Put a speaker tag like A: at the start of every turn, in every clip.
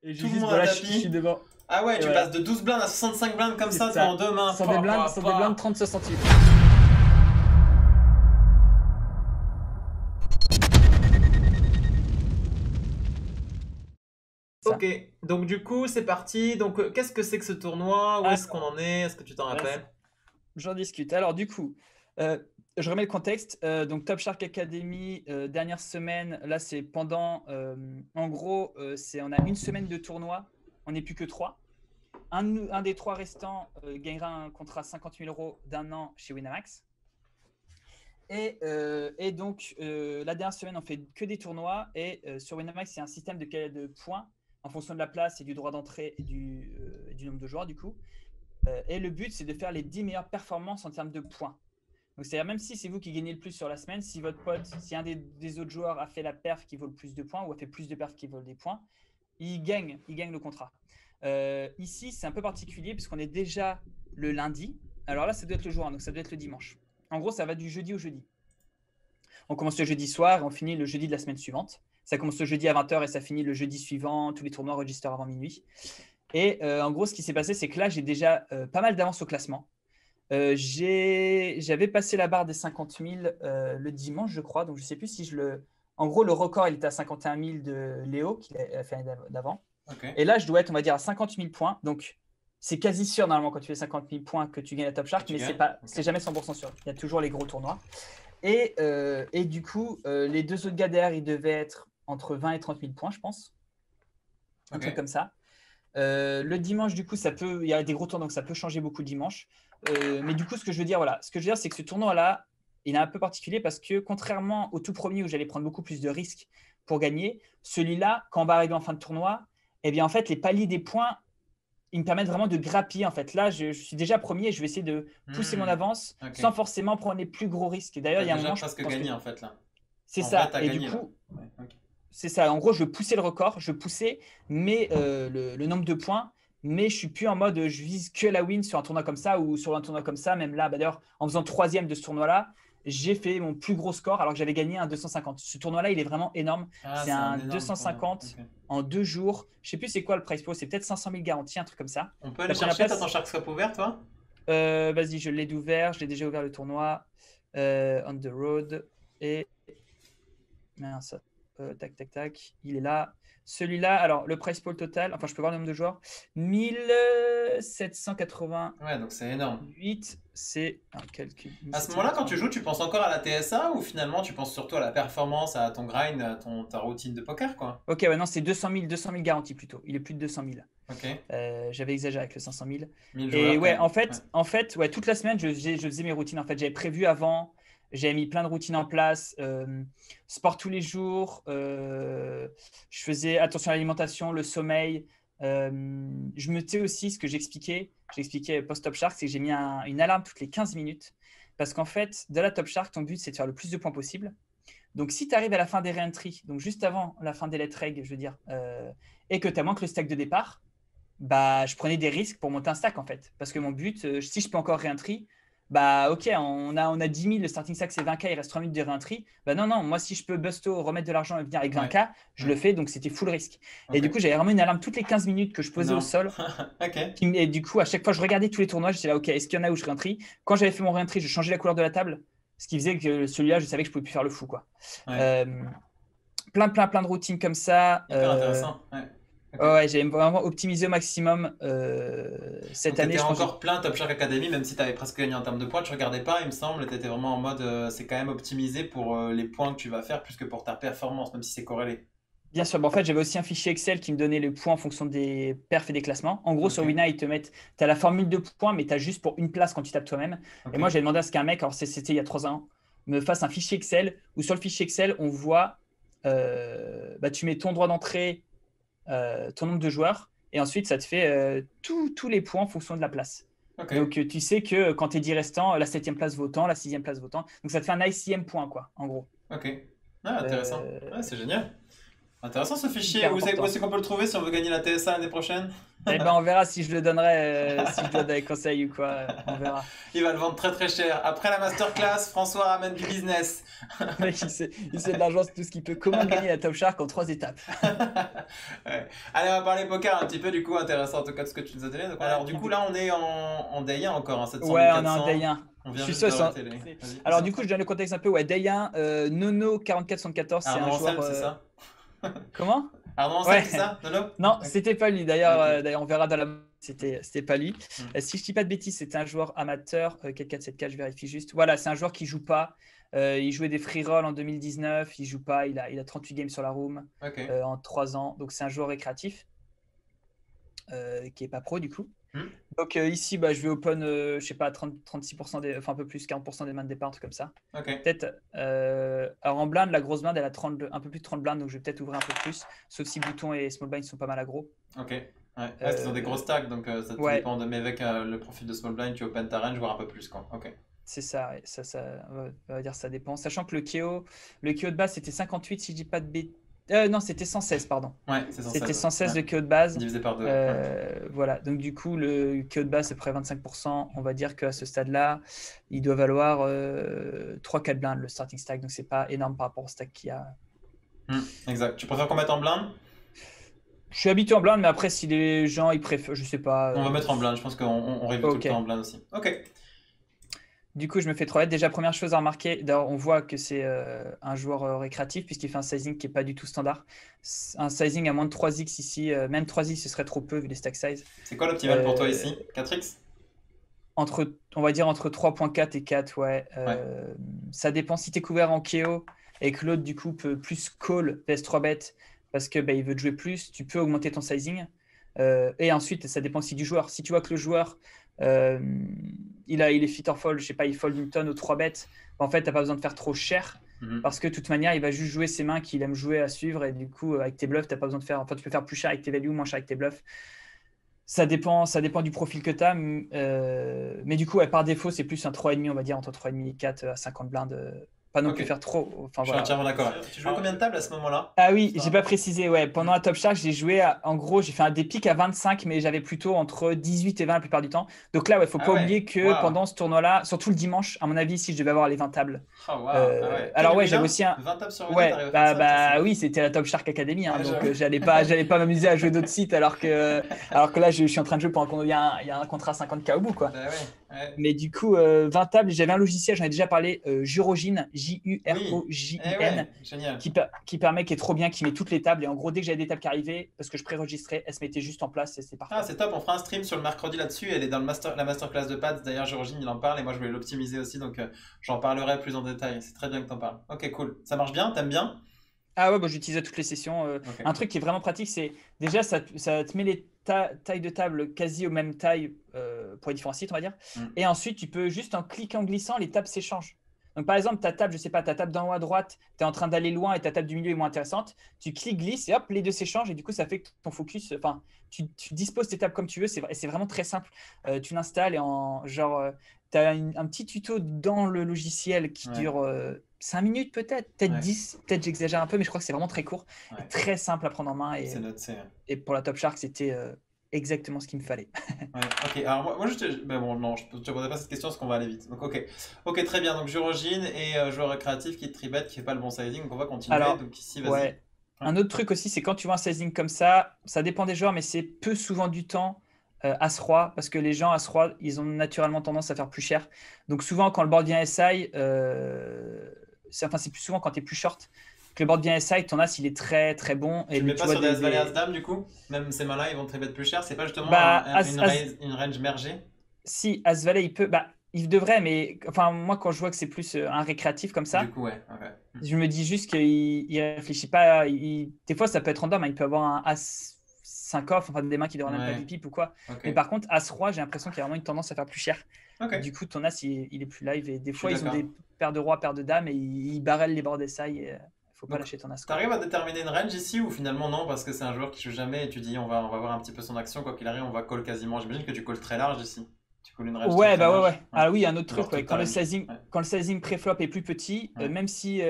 A: Et j'ai
B: Tout le
A: juste,
B: monde
A: voilà,
B: à
A: je
B: tapis.
A: suis devant.
B: Ah ouais,
A: Et
B: tu
A: voilà.
B: passes de 12 blindes à 65 blindes comme
A: C'est
B: ça,
A: ça.
B: en deux mains.
A: Sans des blindes, 30 centimes. Ça.
B: Ok, donc du coup, c'est parti. Donc, qu'est-ce que c'est que ce tournoi? Où est-ce qu'on
A: Alors,
B: en est? Est-ce que tu t'en rappelles?
A: j'en discute. Alors, du coup, euh, je remets le contexte. Donc, Top Shark Academy, dernière semaine, là, c'est pendant. En gros, on a une semaine de tournoi. On n'est plus que trois. Un des trois restants gagnera un contrat 50 000 euros d'un an chez Winamax. Et donc, la dernière semaine, on fait que des tournois. Et sur Winamax, c'est un système de points en fonction de la place et du droit d'entrée et du nombre de joueurs, du coup. Et le but, c'est de faire les 10 meilleures performances en termes de points. Donc, c'est-à-dire, même si c'est vous qui gagnez le plus sur la semaine, si votre pote, si un des autres joueurs a fait la perf qui vaut le plus de points ou a fait plus de perfs qui vaut des points, il gagne le contrat. Ici, c'est un peu particulier puisqu'on est déjà le lundi. Alors là, ça doit être le jour 1, donc ça doit être le dimanche. En gros, ça va du jeudi au jeudi. On commence le jeudi soir et on finit le jeudi de la semaine suivante. Ça commence le jeudi à 20h et ça finit le jeudi suivant. Tous les tournois registrent avant minuit. Et en gros, ce qui s'est passé, c'est que là, j'ai déjà pas mal d'avance au classement. J'avais passé la barre des 50 000 le dimanche, je crois. Donc, je ne sais plus si je le. En gros, le record, il était à 51 000 de Léo, qui a fait l'année d'avant.
B: Ok.
A: Et là, je dois être, on va dire, à 50 000 points. Donc, c'est quasi sûr, normalement, quand tu fais 50 000 points, que tu gagnes la Top Shark, mais c'est jamais 100% sûr. Il y a toujours les gros tournois. Et du coup, les deux autres gars derrière, ils devaient être entre 20 et 30 000 points, je pense. Un truc comme ça. Le dimanche, du coup, il y a des gros tournois, donc ça peut changer beaucoup le dimanche. Mais du coup, ce que je veux dire, c'est que ce tournoi-là, il est un peu particulier parce que contrairement au tout premier où j'allais prendre beaucoup plus de risques pour gagner, celui-là, quand on va arriver en fin de tournoi, eh bien, en fait, les paliers des points, ils me permettent vraiment de grappiller. En fait, là, je suis déjà premier, je vais essayer de pousser mon avance sans forcément prendre les plus gros risques. D'ailleurs, il y a un moment,
B: presque gagné en fait là.
A: c'est
B: En
A: ça.
B: vrai, t'as
A: Et du
B: gagné là.
A: coup,
B: Ouais, ok.
A: c'est ça. En gros, je poussais le record, mais le nombre de points, mais je suis plus en mode je vise que la win sur un tournoi comme ça ou sur un tournoi comme ça. Même là, d'ailleurs, en faisant troisième de ce tournoi-là, j'ai fait mon plus gros score alors que j'avais gagné un 250. Ce tournoi-là, il est vraiment énorme.
B: Ah,
A: C'est
B: c'est un
A: un
B: énorme tournoi.
A: 250
B: Ok.
A: en 2 jours. Je sais plus c'est quoi le price pro, c'est peut-être 500 000 garanties, un truc comme ça.
B: On peut aller
A: La première
B: chercher, t'as
A: place,
B: ton Sharkscope ouvert toi?
A: vas-y, je l'ai d'ouvert, je l'ai déjà ouvert le tournoi. On the road. Et mince, tac, tac, tac. Il est là. Celui-là, alors le price pool total, enfin je peux voir le nombre de joueurs, 1788,
B: Ouais, donc c'est énorme.
A: c'est un calcul.
B: À ce moment-là, quand tu joues,
A: 1788.
B: tu penses encore à la TSA ou finalement tu penses surtout à la performance, à ton grind, à ta routine de poker quoi?
A: Ok, ouais, non, c'est 200 000 garanties plutôt. Il est plus de 200 000.
B: Ok.
A: J'avais exagéré avec le 500 000.
B: 1000
A: Et
B: joueurs quand
A: ouais,
B: même.
A: ouais, toute la semaine, je faisais mes routines. En fait, j'avais prévu avant, j'avais mis plein de routines en place. Sport tous les jours. Je faisais attention à l'alimentation, le sommeil. Je me tais aussi ce que j'expliquais post-Top Shark, c'est que j'ai mis une alarme toutes les 15 minutes. Parce qu'en fait, de la Top Shark, ton but, c'est de faire le plus de points possible. Donc, si tu arrives à la fin des re-entries, donc juste avant la fin des let reg, je veux dire, et que tu as moins que le stack de départ, bah, je prenais des risques pour monter un stack en fait. Parce que mon but, si je peux encore re-entry, bah ok, on a 10 000, le starting stack c'est 20K, il reste 3 minutes de re-entry. Bah non, non, moi si je peux busto, remettre de l'argent et venir avec 20K, je le fais, donc c'était full risque. Et du coup, j'avais vraiment une alarme toutes les 15 minutes que je posais au
B: Énorme.
A: sol.
B: Ok.
A: Et du coup, à chaque fois, je regardais tous les tournois, j'étais là, ok, est-ce qu'il y en a où je re-entry? Quand j'avais fait mon re-entry, je changeais la couleur de la table, ce qui faisait que celui-là, je savais que je pouvais plus faire le fou, quoi.
B: Ouais.
A: Plein de routines comme ça.
B: Hyper intéressant. Ouais. Ok.
A: Ouais, j'ai vraiment optimisé au maximum
B: Donc
A: cette
B: tu
A: année.
B: étais
A: Je pense que
B: encore plein Top Shark Academy, même si tu avais presque gagné en termes de points, tu regardais pas, il me semble, tu étais vraiment en mode c'est quand même optimisé pour les points que tu vas faire plus que pour ta performance, même si c'est corrélé.
A: bien sûr, en fait, j'avais aussi un fichier Excel qui me donnait les points en fonction des perfs et des classements. En gros,
B: Ok.
A: sur Wina, ils te mettent, tu as la formule de points, mais tu as juste pour une place quand tu tapes toi-même. Et
B: Ok.
A: moi, j'ai demandé à ce qu'un mec, alors c'était il y a 3 ans, me fasse un fichier Excel où sur le fichier Excel, on voit, bah, tu mets ton droit d'entrée, ton nombre de joueurs, et ensuite, ça te fait tous les points en fonction de la place.
B: Ok.
A: Donc, tu sais que quand tu es 10 restants, la 7e place vaut tant, la 6e place vaut tant. Donc, ça te fait un ICM point, quoi, en gros.
B: Ok. Ah, intéressant.
A: Euh,
B: Ouais, c'est génial. Intéressant ce fichier.
A: Hyper
B: Où
A: important.
B: c'est qu'on peut le trouver si on veut gagner la TSA l'année prochaine?
A: Eh ben, on verra si je le donnerai, si je dois donner conseil ou quoi. On verra.
B: Il va le vendre très très cher. Après la masterclass, François ramène du business.
A: Mec, il sait de l'argent, c'est tout ce qu'il peut. Comment gagner la Top Shark en 3 étapes?
B: Ouais. Allez, on va parler poker un petit peu, du coup, intéressant en tout cas de ce que tu nous as donné. Donc, alors, du coup, là, on est en day 1 encore, hein, 700
A: Ouais, on est
B: 400.
A: en day 1.
B: On
A: Je
B: vient
A: suis
B: juste
A: sûr.
B: d'arrêter les. Vas-y.
A: Alors, du coup, je donne le contexte un peu. Ouais, day 1, Nono 4474, c'est
B: Arnaud
A: un
B: Anselme,
A: joueur.
B: c'est ça?
A: Comment?
B: Arnaud Anselme,
A: Ouais.
B: c'est ça? Nono?
A: Non,
B: Ok.
A: c'était pas lui. D'ailleurs,
B: Ok.
A: d'ailleurs, on verra dans la. C'était pas lui.
B: Hmm.
A: Si je dis pas de bêtises, c'était un joueur amateur. 4474, je vérifie juste. Voilà, c'est un joueur qui joue pas. Il jouait des free rolls en 2019. Il joue pas. Il a 38 games sur la room
B: Ok.
A: en 3 ans. Donc, c'est un joueur récréatif qui est pas pro du coup.
B: Hmm.
A: Donc, ici, bah, je vais open, je sais pas, 36% enfin un peu plus, 40% des mains de départ, un truc comme ça.
B: Ok.
A: Peut-être. Alors, en blind, la grosse blind, elle a un peu plus de 30 blindes. Donc, je vais peut-être ouvrir un peu plus. Sauf si bouton et small blind sont pas mal aggro.
B: Ok. Ouais. Parce qu'ils ont des grosses stacks, donc ça te
A: Ouais.
B: dépend de. Mais avec le profil de small blind, tu open ta range, voire un peu plus, quoi. Ok.
A: C'est ça, ouais. On va dire ça dépend. Sachant que le KO de base, c'était 58, si je dis pas de bêtises. Non, c'était 116, pardon.
B: Ouais, c'est 116.
A: C'était 116
B: Ouais.
A: le KO de base.
B: Divisé par 2. Ouais.
A: Voilà, donc du coup, le KO de base, c'est près 25%. On va dire qu'à ce stade-là, il doit valoir 3-4 blindes le starting stack. Donc, c'est pas énorme par rapport au stack qu'il y a.
B: Exact. Tu préfères qu'on mette en blind?
A: Je suis habitué en blind, mais après, si les gens ils préfèrent, je sais pas.
B: On va mettre en blind, je pense qu'on review tout le
A: Ok.
B: temps en blind aussi. Ok.
A: Du coup, je me fais 3 lettres. Déjà, première chose à remarquer, d'ailleurs, on voit que c'est un joueur récréatif puisqu'il fait un sizing qui n'est pas du tout standard. Un sizing à moins de 3x ici, même 3x, ce serait trop peu vu les stack size.
B: C'est quoi l'optimal pour toi ici? 4x?
A: On va dire entre 3.4 et 4, ouais. Ça dépend si tu es couvert en KO et que l'autre, du coup, peut plus call PS3 bet parce que il veut te jouer plus, tu peux augmenter ton sizing. Et ensuite, ça dépend aussi du joueur. Si tu vois que le joueur, il est fit or fold, je sais pas, il fold une tonne aux 3 bêtes, en fait, tu n'as pas besoin de faire trop cher parce que de toute manière, il va juste jouer ses mains qu'il aime jouer à suivre et du coup, avec tes bluffs, tu n'as pas besoin de faire. Enfin, tu peux faire plus cher avec tes values, moins cher avec tes bluffs. Ça dépend du profil que tu as. Mais du coup, ouais, par défaut, c'est plus un 3,5, on va dire, entre 3,5 et 4 à 50 blindes. Pas non
B: Ok.
A: plus faire trop. Enfin,
B: Je suis
A: voilà.
B: entièrement d'accord. Tu jouais combien de tables à ce moment-là?
A: Ah oui, j'ai pas précisé. Ouais, pendant la Top Shark, j'ai joué en gros, j'ai fait des pics à 25, mais j'avais plutôt entre 18 et 20 la plupart du temps. Donc là, ouais, faut
B: Ah
A: pas
B: ouais,
A: oublier que
B: waouh.
A: pendant ce tournoi-là, surtout le dimanche, à mon avis, si je devais avoir les 20 tables.
B: Oh, wow. Ah ouais.
A: Alors
B: Que
A: ouais,
B: du
A: j'avais
B: win-in?
A: aussi un.
B: 20 tables sur 20,
A: Ouais,
B: t'arrives à faire ça?
A: oui, c'était la Top Shark Academy, hein,
B: Ouais,
A: donc
B: j'avoue.
A: j'allais pas m'amuser à jouer d'autres sites alors que là, je suis en train de jouer pendant qu'il y a un contrat 50K au bout, quoi.
B: Bah ouais.
A: Mais du coup, 20 tables, j'avais un logiciel, j'en ai déjà parlé, Jurogine,
B: Oui.
A: Jurogin,
B: Ouais, génial.
A: qui permet, qui est trop bien, qui met toutes les tables. Et en gros, dès que j'avais des tables qui arrivaient, parce que je préregistrais, elles se mettaient juste en place et c'est parfait.
B: Ah, c'est top, on fera un stream sur le mercredi là-dessus. Elle est dans la masterclass de Pads. D'ailleurs, Georgine, il en parle et moi, je voulais l'optimiser aussi. Donc, j'en parlerai plus en détail. C'est très bien que tu en parles. Ok, cool. Ça marche bien? T'aimes bien?
A: Ah ouais, bah, j'utilise à toutes les sessions.
B: Ok.
A: Un truc qui est vraiment pratique, c'est déjà, ça te met les tailles de table quasi aux mêmes tailles pour les différents sites, on va dire. Et ensuite, tu peux juste en cliquant, glissant, les tables s'échangent. Donc, par exemple, ta table, je sais pas, ta table d'en haut à droite, tu es en train d'aller loin et ta table du milieu est moins intéressante. Tu cliques, glisses et hop, les deux s'échangent et du coup, ça fait que ton focus, enfin, tu disposes tes tables comme tu veux. C'est vraiment très simple. Tu l'installes et tu as un petit tuto dans le logiciel qui dure 5 minutes peut-être 10, peut-être j'exagère un peu, mais je crois que c'est vraiment très court et très simple à prendre en main.
B: C'est noté.
A: Et pour la Top Shark, c'était exactement ce qu'il me fallait.
B: Ouais, ok, alors moi ben bon, non, je ne te poserai pas cette question parce qu'on va aller vite. Donc, ok, très bien. Donc, Jurogine et joueur récréatif qui tribet, qui fait pas le bon sizing. Donc, on va continuer.
A: Alors,
B: donc, ici, vas-y.
A: ouais. Un autre truc aussi, c'est quand tu vois un sizing comme ça dépend des joueurs, mais c'est peu souvent du temps As-Roi, parce que les gens As-Roi, ils ont naturellement tendance à faire plus cher. Donc, souvent, quand le board vient SI, c'est plus souvent quand tu es plus short que le board vient SI, ton As, il est très très bon.
B: Tu le mets pas sur des As-Valet As-Dame du coup? Même ces mains-là, ils vont tribet plus cher. C'est pas justement une range mergée?
A: Si, As-Valet, il peut. Il devrait, mais enfin, moi, quand je vois que c'est plus un récréatif comme ça,
B: du coup, ouais.
A: Je me dis juste qu'il réfléchit pas. Des fois, ça peut être random. Il peut avoir un As 5 off, enfin des mains qui devraient même pas du pipe ou quoi. Mais par contre, As-Roi, j'ai l'impression qu'il y a vraiment une tendance à faire plus cher. Du coup, ton As, il est plus live. Et des fois, ils ont des paires de rois, paires de dames et ils barrellent les bords SI. Faut pas lâcher ton As.
B: T'arrives à déterminer une range ici ou finalement non, parce que c'est un joueur qui joue jamais et tu dis on va voir un petit peu son action, quoi qu'il arrive, on va call quasiment. J'imagine que tu calls très large ici. Tu coules une range très
A: Ouais,
B: très
A: bah ouais,
B: large.
A: ouais.
B: Ouais.
A: Ah oui, un autre
B: Genre
A: truc, ouais.
B: toute ta range. Ouais.
A: Quand le sizing pré-flop est plus petit,
B: Ouais.
A: même si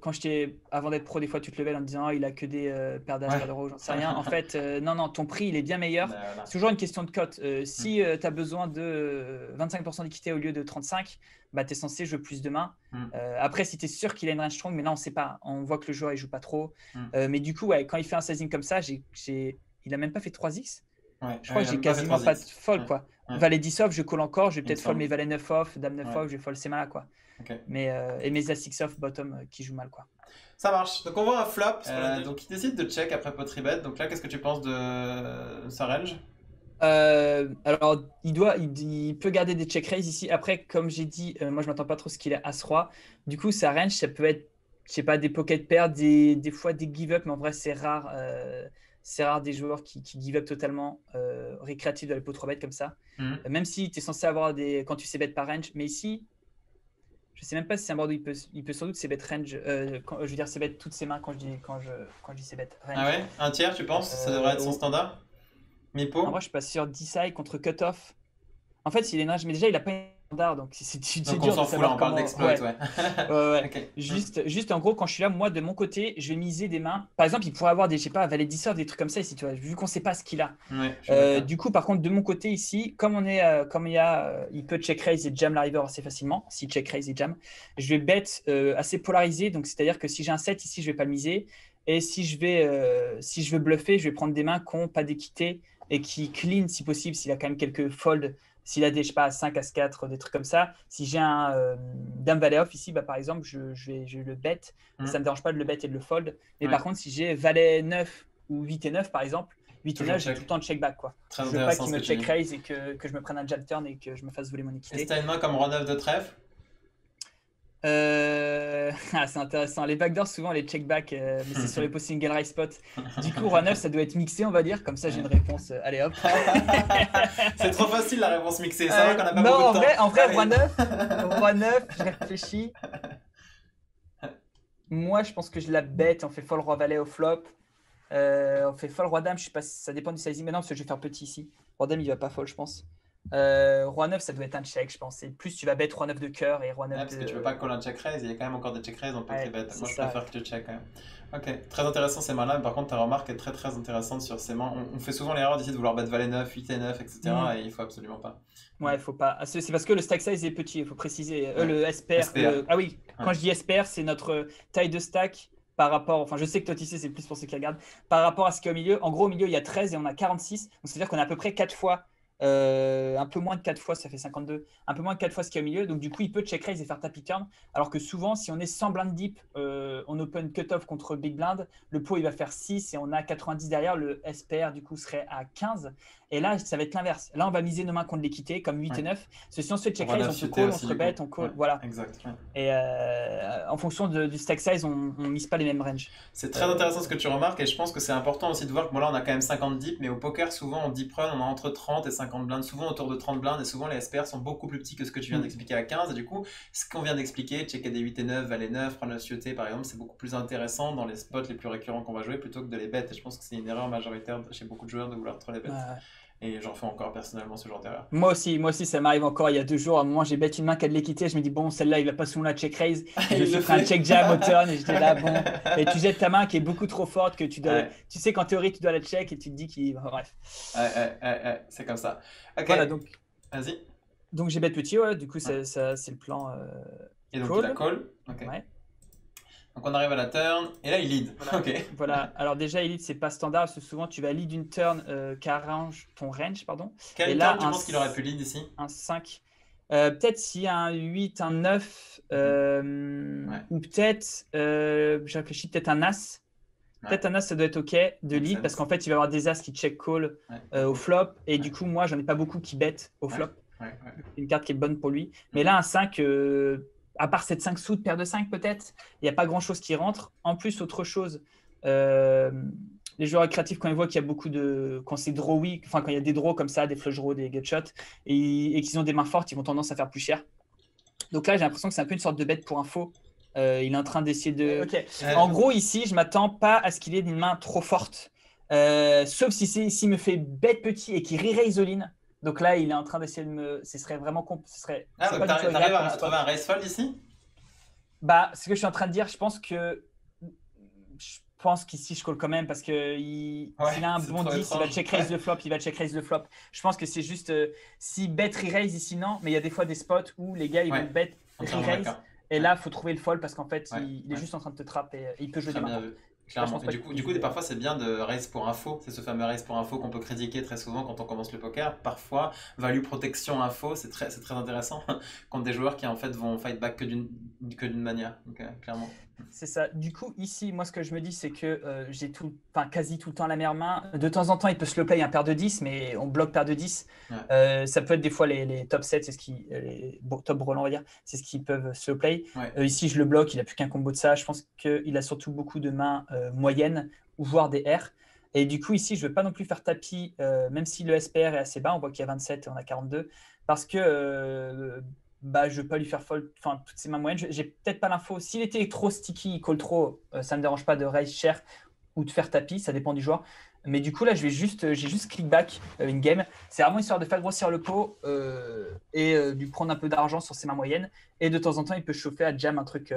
A: quand j'étais avant d'être pro, des fois tu te level en te disant, oh, il a que des paires d'as, paires
B: Ouais.
A: de roues, j'en sais rien. En fait, non, non, ton prix il est bien meilleur.
B: Ben
A: C'est
B: voilà.
A: toujours une question de cote.
B: Mm.
A: Si tu as besoin de 25% d'équité au lieu de 35, bah tu es censé jouer plus de mains.
B: Mm.
A: Après, si tu es sûr qu'il a une range strong, mais là on sait pas. On voit que le joueur il joue pas trop.
B: Mm.
A: Mais du coup, ouais, quand il fait un sizing comme ça, il a même pas fait 3x.
B: Ouais.
A: Je crois
B: Ouais,
A: que
B: il a
A: j'ai
B: même pas fait
A: quasiment pas de
B: 3x.
A: fold,
B: Ouais.
A: quoi.
B: Ouais.
A: Valet 10 off, je call encore, je vais
B: Il me
A: peut-être fold
B: semble.
A: mes valets 9 off, dame 9
B: Ouais.
A: off, je vais fold ces mains-là, quoi.
B: Ok.
A: Et mes as 6 off bottom qui jouent mal, quoi.
B: Ça marche. Donc on voit un flop. Donc il décide de check après pot bet. Donc là, qu'est-ce que tu penses de sa range?
A: Alors, il peut garder des check raise ici. Après, comme j'ai dit, moi je m'attends pas trop à ce qu'il ait As-Roi. Du coup, sa range, ça peut être, je sais pas, des pocket pairs, des fois des give-up, mais en vrai, c'est rare. C'est rare des joueurs qui give up totalement récréatifs de la pot 3 bet comme ça.
B: Mhm.
A: Même si tu es censé avoir des. Quand tu sais bet par range. Mais ici, je sais même pas si c'est un board où il peut sans doute c'est bet range. Je veux dire, c'est bet toutes ses mains quand je dis c'est bet range.
B: Ah ouais? Un tiers, tu penses? Ça devrait être son standard?
A: En
B: Mi-pot?
A: vrai, je suis pas sûr. 10 side contre cutoff. En fait, s'il est range, mais déjà, il a pas une standard, donc c'est
B: Donc on
A: dur de
B: s'en fout là,
A: savoir
B: on parle
A: comment.
B: d'exploit,
A: Ouais,
B: ouais.
A: ouais, ouais.
B: Ok.
A: Juste en gros, quand je suis là, moi de mon côté, je vais miser des mains. Par exemple, il pourrait avoir des, je sais pas, valet 10 off, des trucs comme ça ici, tu vois, vu qu'on sait pas ce qu'il a.
B: Ouais, je suis d'accord.
A: Du coup, par contre, de mon côté ici, comme il y a, il peut check raise et jam la river assez facilement. Si check raise et jam, je vais bet assez polarisé. Donc, c'est-à-dire que si j'ai un set ici, je vais pas le miser. Et si je veux bluffer, je vais prendre des mains qui n'ont pas d'équité et qui clean si possible, s'il a quand même quelques folds, s'il a des, je sais pas, 5 as 4, des trucs comme ça. Si j'ai un dame valet off ici, bah, par exemple, je le bet. Et ça ne me dérange pas de le bet et de le fold. Mais
B: Ouais.
A: par contre, si j'ai valet 9 ou 8 et 9, par exemple, 8 et
B: Toujours
A: 9, j'ai
B: check.
A: tout le temps de check back, quoi.
B: Très
A: Je veux pas
B: intéressant
A: qu'il
B: ce
A: me
B: que tu
A: check
B: dis.
A: raise et que je me prenne un jab turn et que je me fasse voler mon
B: Et si
A: équité.
B: t'as une main comme roi 9 de trèfle?
A: C'est intéressant. Les backdoors, souvent, les check back, mais c'est sur les post single raise spot. Du coup, roi 9, ça doit être mixé, on va dire. Comme ça, j'ai une réponse. Allez, hop.
B: C'est trop facile la réponse mixée. Ça va qu'on n'a pas
A: non,
B: beaucoup de temps.
A: en vrai,
B: Allez.
A: roi 9, je réfléchis. Moi, je pense que je la bête. On fait fold roi valet au flop. On fait fold roi dame. Je sais pas, ça dépend du sizing maintenant parce que je vais faire petit ici. Roi dame, il va pas fold, je pense. Roi 9, ça doit être un check, je pense. Et plus tu vas bet roi 9 de cœur et roi 9
B: Parce que tu veux pas call un check raise, il y a quand même encore des check raise, on peut
A: Ouais,
B: bet.
A: c'est
B: Moi je
A: ça.
B: préfère que tu check quand même. Ok, très intéressant ces mains-là, mais par contre ta remarque est très très intéressante sur ces mains. On fait souvent l'erreur d'essayer de vouloir bet valet 9, 8 et 9, etc. Et il faut absolument pas.
A: Ouais, faut pas. C'est parce que le stack size est petit, il faut préciser.
B: Ouais.
A: Le SPR.
B: SPR.
A: Ah oui, quand
B: Ouais.
A: je dis SPR, c'est notre taille de stack par rapport. Enfin, je sais que toi, tu sais, c'est plus pour ceux qui regardent. Par rapport à ce qu'il y a au milieu. En gros, au milieu, il y a 13 et on a 46. Donc, c'est-à-dire qu'on a à peu près 4 fois. Un peu moins de 4 fois, ça fait 52. Un peu moins de 4 fois ce qu'il y a au milieu. Donc, du coup, il peut check raise et faire tapis turn. Alors que souvent, si on est sans blind deep, on open cutoff contre big blind, le pot il va faire 6 et on a 90 derrière. Le SPR, du coup, serait à 15. Et là, ça va être l'inverse. Là, on va miser nos mains contre l'équité, comme 8 et 9. Parce que si on se fait check raise, on se call, on se rebête, on call.
B: Ouais,
A: Voilà.
B: exact. Ouais.
A: Et en fonction du stack size, on ne mise pas les mêmes ranges.
B: C'est très intéressant ce que tu remarques et je pense que c'est important aussi de voir que bon, là on a quand même 50 dips, mais au poker souvent en deep run on a entre 30 et 50 blindes, souvent autour de 30 blindes et souvent les SPR sont beaucoup plus petits que ce que tu viens d'expliquer à 15 et du coup ce qu'on vient d'expliquer, checker des 8 et 9, valet 9, prendre le CET par exemple, c'est beaucoup plus intéressant dans les spots les plus récurrents qu'on va jouer plutôt que de les bet et je pense que c'est une erreur majoritaire chez beaucoup de joueurs de vouloir trop les bet. Et j'en fais encore personnellement ce genre d'erreur.
A: Moi aussi, ça m'arrive encore il y a 2 jours. À un moment, j'ai bet une main qui a de l'équité. Je me dis, bon, celle-là, il va pas souvent la check raise. Je me suis pris un check jam au turn et j'étais là, bon. Et tu jettes ta main qui est beaucoup trop forte que tu dois.
B: Ouais.
A: Tu sais qu'en théorie, tu dois la check et tu te dis qu'il. Bref.
B: C'est comme ça. Ok.
A: Voilà, donc.
B: Vas-y.
A: Donc j'ai bet petit, ouais. Du coup, c'est le plan.
B: Et donc
A: call.
B: il a call. Ok.
A: Ouais.
B: Donc on arrive à la turn et là il lead.
A: Voilà.
B: Ok.
A: Voilà. Alors déjà, Elite, c'est pas standard parce que souvent tu vas lead une turn qui arrange ton range, pardon.
B: Quel
A: Et
B: turn
A: là,
B: tu penses qu'il aurait pu lead ici?
A: Un 5. Peut-être s'il y a un 8, un 9,
B: Ouais.
A: ou peut-être, j'ai réfléchi, peut-être un As.
B: Ouais.
A: Peut-être un As, ça doit être OK de
B: Make
A: lead
B: sense.
A: parce qu'en fait, il va y avoir des As qui check call au flop. Et du coup, moi, j'en ai pas beaucoup qui bet au flop.
B: Ouais.
A: C'est une carte qui est bonne pour lui. Mais là, un 5, à part cette 5 sous, paire de 5 peut-être, il n'y a pas grand-chose qui rentre. En plus, autre chose, les joueurs créatifs, quand ils voient qu'il y a beaucoup de. Quand c'est draw weak, enfin, quand il y a des draws comme ça, des flush draws, des gutshots, et qu'ils ont des mains fortes, ils vont tendance à faire plus cher. Donc là, j'ai l'impression que c'est un peu une sorte de bet pour info. Il est en train d'essayer de. Ok. En gros, ici, je m'attends pas à ce qu'il ait une main trop forte. Sauf s'il me fait bet petit et qu'il re-raise all-in. Donc là, il est en train d'essayer de me. Ce serait vraiment.
B: Ah,
A: C'est
B: donc
A: pas du tout
B: t'arrives
A: agréable comme
B: à trouver
A: spot.
B: un race fold ici?
A: Bah, ce que je suis en train de dire, je pense que. Je pense qu'ici, je call quand même parce que
B: Ouais,
A: s'il a un
B: c'est
A: bon
B: trop
A: 10, il va
B: étrange.
A: check raise le flop, il va check raise le flop. Je pense que c'est juste. Si bet re-raise ici, non, mais il y a des fois des spots où les gars, ils vont
B: Ouais,
A: bet
B: entièrement
A: re-raise.
B: d'accord.
A: Et
B: Ouais,
A: là, il faut trouver le fold parce qu'en fait,
B: ouais,
A: il est
B: ouais.
A: juste en train de te trapper et il peut jouer
B: Très
A: des mains
B: bien
A: courtes.
B: vu,
A: Là, je
B: clairement.
A: pense
B: Et
A: pas qu'il
B: du coup,
A: joue des.
B: parfois, c'est bien de raise pour info. C'est ce fameux raise pour info qu'on peut critiquer très souvent quand on commence le poker. Parfois, value protection info, c'est très intéressant contre des joueurs qui en fait vont fight back que d'une manière. Donc, clairement.
A: C'est ça. Du coup, ici, moi, ce que je me dis, c'est que j'ai enfin, quasi tout le temps la meilleure main. De temps en temps, il peut se le play un paire de 10, mais on bloque paire de 10.
B: Ouais,
A: Ça peut être des fois les top 7, c'est ce qui, top Roland, on va dire, c'est ce qu'ils peuvent se le play.
B: ouais,
A: Ici, je le bloque, il n'a plus qu'un combo de ça. Je pense qu'il a surtout beaucoup de mains moyennes ou voire des R. Et du coup, ici, je ne veux pas non plus faire tapis, même si le SPR est assez bas, on voit qu'il y a 27 et on a 42, parce que bah, je ne veux pas lui faire fold, enfin, toutes ces mains moyennes. J'ai peut-être pas l'info. S'il était trop sticky, il call trop, ça ne me dérange pas de raise cher ou de faire tapis, ça dépend du joueur. Mais du coup, là, j'ai juste click back une game. C'est vraiment histoire de faire grossir le pot et lui prendre un peu d'argent sur ses mains moyennes. Et de temps en temps, il peut chauffer à jam un truc